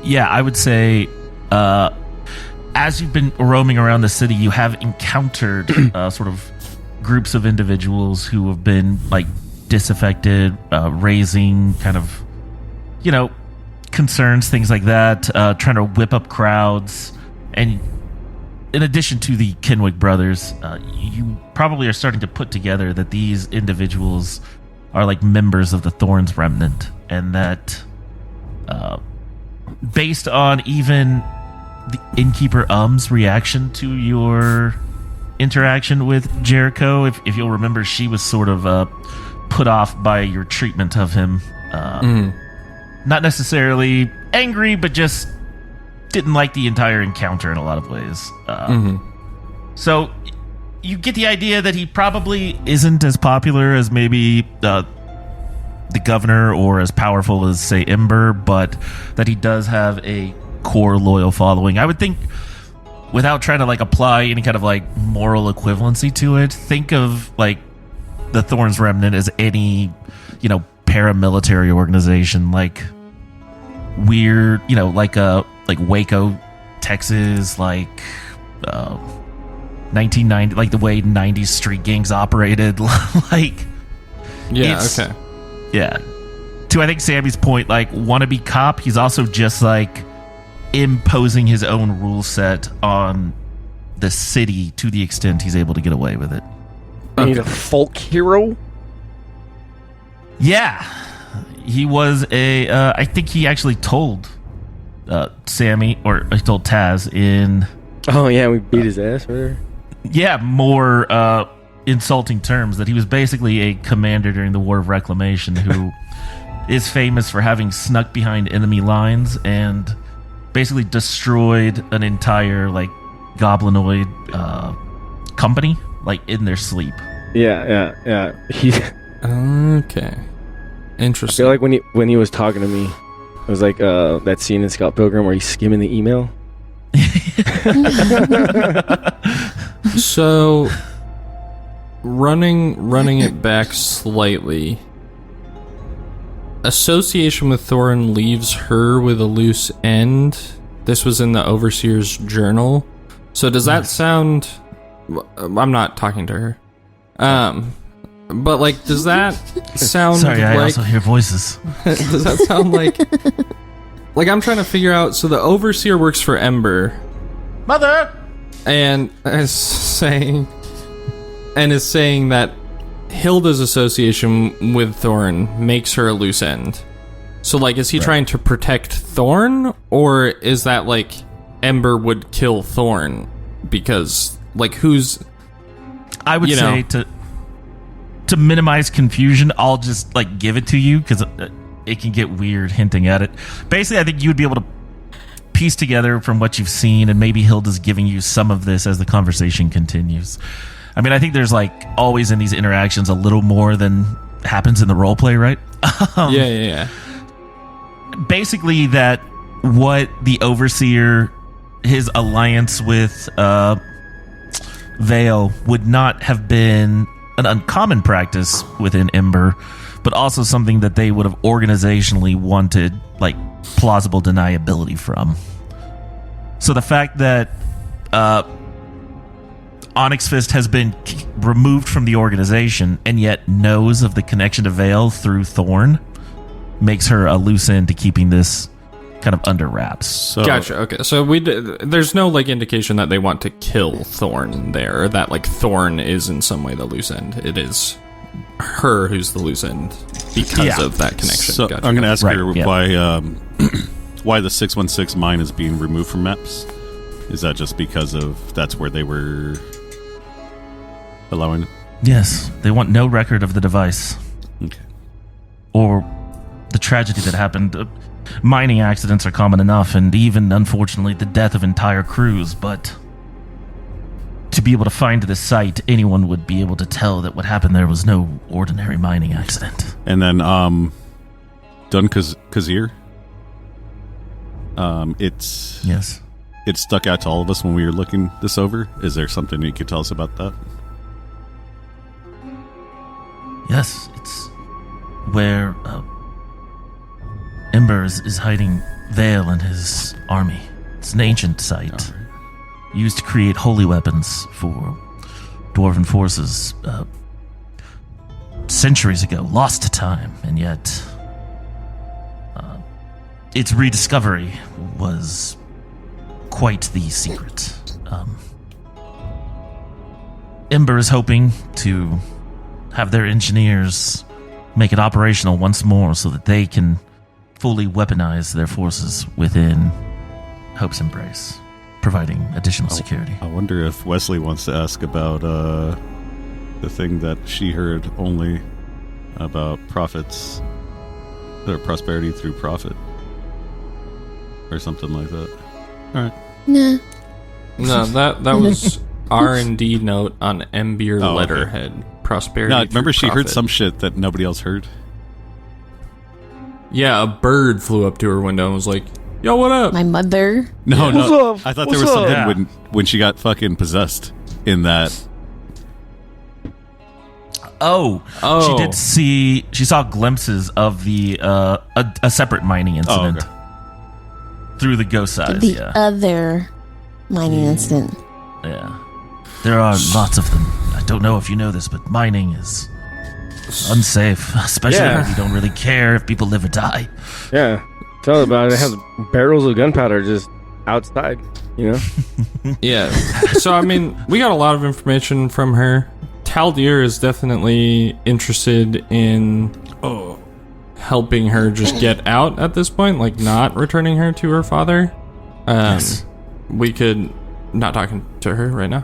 Yeah, I would say, as you've been roaming around the city, you have encountered sort of groups of individuals who have been, like, disaffected, raising kind of, concerns, things like that, trying to whip up crowds. And in addition to the Kenwick brothers, you probably are starting to put together that these individuals are like members of the Thorns Remnant, and that based on even the Innkeeper reaction to your interaction with Jericho, if you'll remember, she was sort of put off by your treatment of him. Not necessarily angry, but just didn't like the entire encounter in a lot of ways. So you get the idea that he probably isn't as popular as maybe the governor, or as powerful as, say, Ember, but that he does have a core loyal following. I would think, without trying to like apply any kind of like moral equivalency to it, think of like the Thorns Remnant as any, paramilitary organization, like weird, like Waco, Texas, like 1990, like the way 90s street gangs operated. Like, okay. Yeah. To, I think, Sammy's point, like, wannabe cop, he's also just like imposing his own rule set on the city to the extent he's able to get away with it. He's a folk hero? Yeah. He was I think he actually told Sammy, or he told Taz in... Oh, yeah, we beat his ass for there. Yeah, more insulting terms, that he was basically a commander during the War of Reclamation who is famous for having snuck behind enemy lines and basically destroyed an entire, like, goblinoid company, like, in their sleep. Yeah. Okay. I Interesting. feel like when he was talking to me, it was like that scene in Scott Pilgrim where he's skimming the email. So, running it back slightly, association with Thorin leaves her with a loose end. This was in the Overseer's journal. So does that sound... I'm not talking to her. But, like, does that sound Sorry, I like... also hear voices. Does that sound like... Like, I'm trying to figure out... So the Overseer works for Ember. Mother! And is saying that Hilda's association with Thorn makes her a loose end. So, like, is he trying to protect Thorn, or is that, like, Ember would kill Thorn? Because, like, who's... I would say to minimize confusion, I'll just, like, give it to you, because it can get weird hinting at it. Basically, I think you would be able to piece together from what you've seen, and maybe Hilda's giving you some of this as the conversation continues. I mean, I think there's, like, always in these interactions a little more than happens in the roleplay, right? Yeah. Basically, that what the Overseer, his alliance with Vale, would not have been an uncommon practice within Ember, but also something that they would have organizationally wanted, like, plausible deniability from. So the fact that Onyx Fist has been removed from the organization and yet knows of the connection to Vale through Thorn makes her a loose end to keeping this kind of under wraps. So, Gotcha. Okay, so there's no, like, indication that they want to kill Thorn there, or that, like, Thorn is in some way the loose end. It is her who's the loose end because of that connection. So Gotcha. I'm going to ask her yeah. why the 616 mine is being removed from maps. Is that just because of that's where they were allowing it? Yes, they want no record of the device. Okay. Or the tragedy that happened. Mining accidents are common enough, and even, unfortunately, the death of entire crews, but to be able to find this site, anyone would be able to tell that what happened there was no ordinary mining accident. And then Dun Kazir. Yes. It stuck out to all of us when we were looking this over. Is there something you could tell us about that? Yes, it's where Ember is hiding Vale and his army. It's an ancient site used to create holy weapons for dwarven forces centuries ago, lost to time, and yet its rediscovery was quite the secret. Ember is hoping to have their engineers make it operational once more so that they can fully weaponize their forces within Hope's Embrace, providing additional security. I wonder if Wesley wants to ask about the thing that she heard only about profits, or prosperity through profit, or something like that. All right. Nah. No, that was R&D note on Ember Oh, okay. letterhead. Prosperity. No, remember she through heard profit. some shit that nobody else heard. Yeah, a bird flew up to her window and was like, "Yo, what up?" My mother. No, What's no. up? I thought What's there was up? something when she got fucking possessed in that. Oh, Oh. she saw glimpses of the a separate mining incident through the ghost eyes. The Yeah, other mining incident. yeah. There are lots of them. I don't know if you know this, but mining is unsafe, especially Yeah. if you don't really care if people live or die. Yeah. Tell about it. It has barrels of gunpowder just outside, you know? Yeah. So, I mean, we got a lot of information from her. Taldir is definitely interested in helping her just get out at this point, like not returning her to her father. Yes. We could... Not talking to her right now.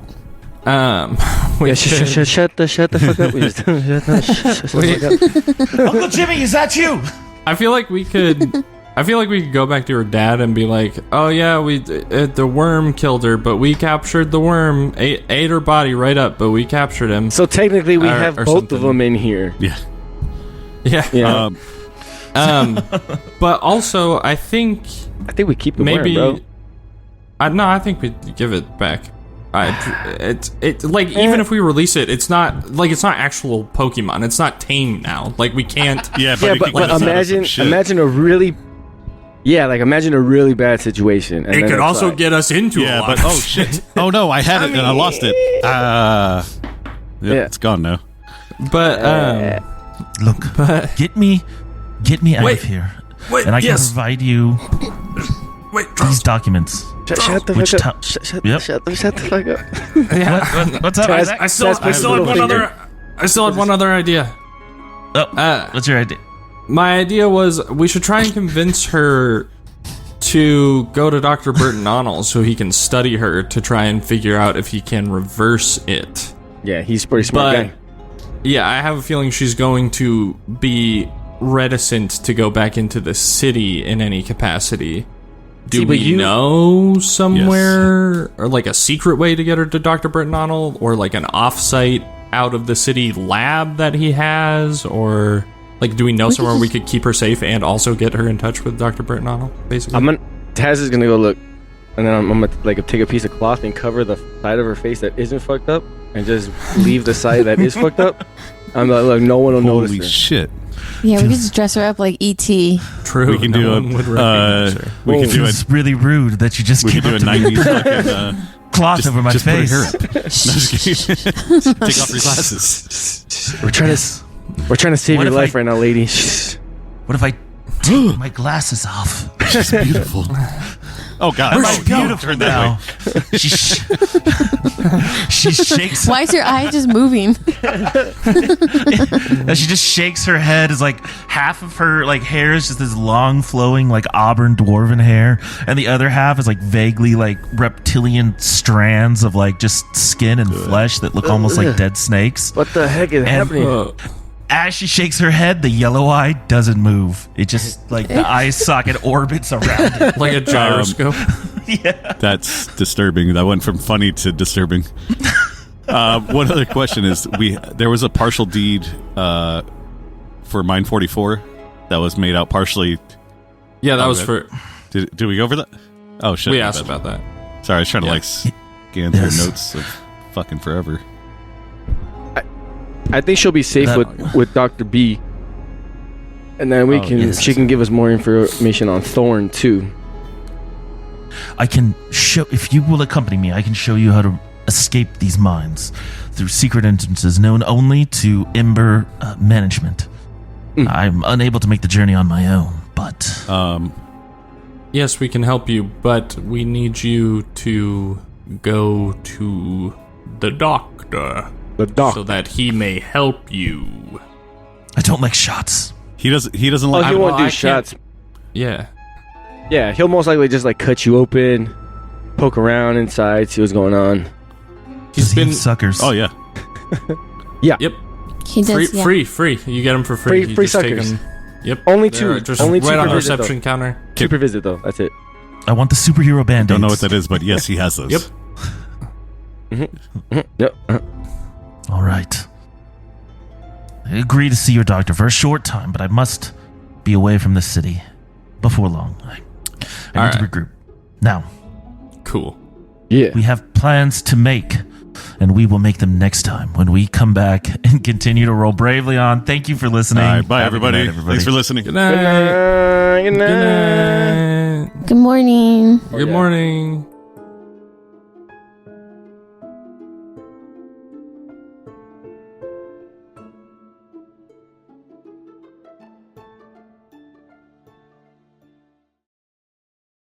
We Yeah, could- shut the fuck up. Shut the fuck up. Uncle Jimmy, is that you? I feel like we could... I feel like we could go back to her dad and be like, "Oh yeah, the worm killed her, but we captured the worm, ate her body right up, but we captured him." So technically, we Or- have or both something. of them in here. Yeah. Yeah. Yeah. But also, I think I think we keep the maybe. worm, bro. No, I think we give it back. It's like even if we release it, it's not actual Pokemon. It's not tame now. Like we can't. Yeah, but, Yeah, it but, could get us out of some imagine shit. imagine a really bad situation. And It then could it's also like- get us into a Yeah, lot. but oh shit! Oh no, I had it and I lost it. Yeah. It's gone now. But Look, get me out Wait. of here, wait, and I can yes, provide you wait, these documents. Shut the Which fuck up. to- Shut Yep. the fuck up. yeah. What's up, Taz- Isaac? I still That's had one finger. other idea. Oh, what's your idea? My idea was we should try and convince her to go to Dr. BurtonOnnell so he can study her to try and figure out if he can reverse it. Yeah, he's a pretty smart But guy. yeah, I have a feeling she's going to be reticent to go back into the city in any capacity. Do See, but we you- know somewhere or like a secret way to get her to Dr. BurtonOnnell, or like an offsite out of the city lab that he has, or like do we know somewhere we could keep her safe and also get her in touch with Dr. BurtonOnnell? Basically, Taz is gonna go look, and then I'm gonna like take a piece of cloth and cover the side of her face that isn't fucked up, and just leave the side that is fucked up. I'm like, look, no one will Holy notice her. shit! Yeah, we could just dress her up like E E.T. true. We can no do one would recognize her. we can do a It's really rude that you just we came can do up a to me 90s fucking cloth over my just face. put her hair up. No, just kidding. Take off your glasses. We're trying to save What your if life I- right now, lady. Shh. What if I take my glasses off? She's beautiful. Oh god! Where's Oh, she no, beautiful turn that now? way. She shakes. Why is your eye just moving? And she just shakes her head. Is like half of her like hair is just this long flowing like auburn dwarven hair, and the other half is like vaguely like reptilian strands of like just skin and flesh that look almost like dead snakes. What the heck is happening? As she shakes her head, the yellow eye doesn't move. It just like the eye socket orbits around it. Like a gyroscope. Yeah. That's disturbing. That went from funny to disturbing. One other question is: there was a partial deed for Mine 44 that was made out partially. Yeah, that was Okay. for. Did we go over that? Oh shit! We my asked bad. about that. Sorry, I was trying to Yeah. like scan through Yes. notes of fucking forever. I think she'll be safe That- with Dr. B. And then we Oh, can yes. she can give us more information on Thorn too. I can show, if you will accompany me, I can show you how to escape these mines through secret entrances known only to Ember management. I'm unable to make the journey on my own, but Yes, we can help you, but we need you to go to the doctor. The doc. so that he may help you. I don't like shots. He doesn't Oh, like. he won't I do can't- shots. Yeah. Yeah, he'll most likely just like cut you open, poke around inside, see what's going on. He's Does he been have suckers. Oh yeah. Yep. He does. Free. You get him for free. Free You just take suckers. him. Yep. Only They're two. Just Only two right on per the visit, reception counter. Two per visit though. That's it. I want the superhero band-aids. Don't know what that is, but yes, he has those. Yep. Yep. All right. I agree to see your doctor for a short time, but I must be away from this city before long. I need to right. regroup. Now, Cool. Yeah. we have plans to make, and we will make them next time when we come back and continue to roll bravely on. Thank you for listening. All right, bye Have a good everybody. night, Thanks for listening. Good Good night. night. Good Good night. night. Good morning. Good morning.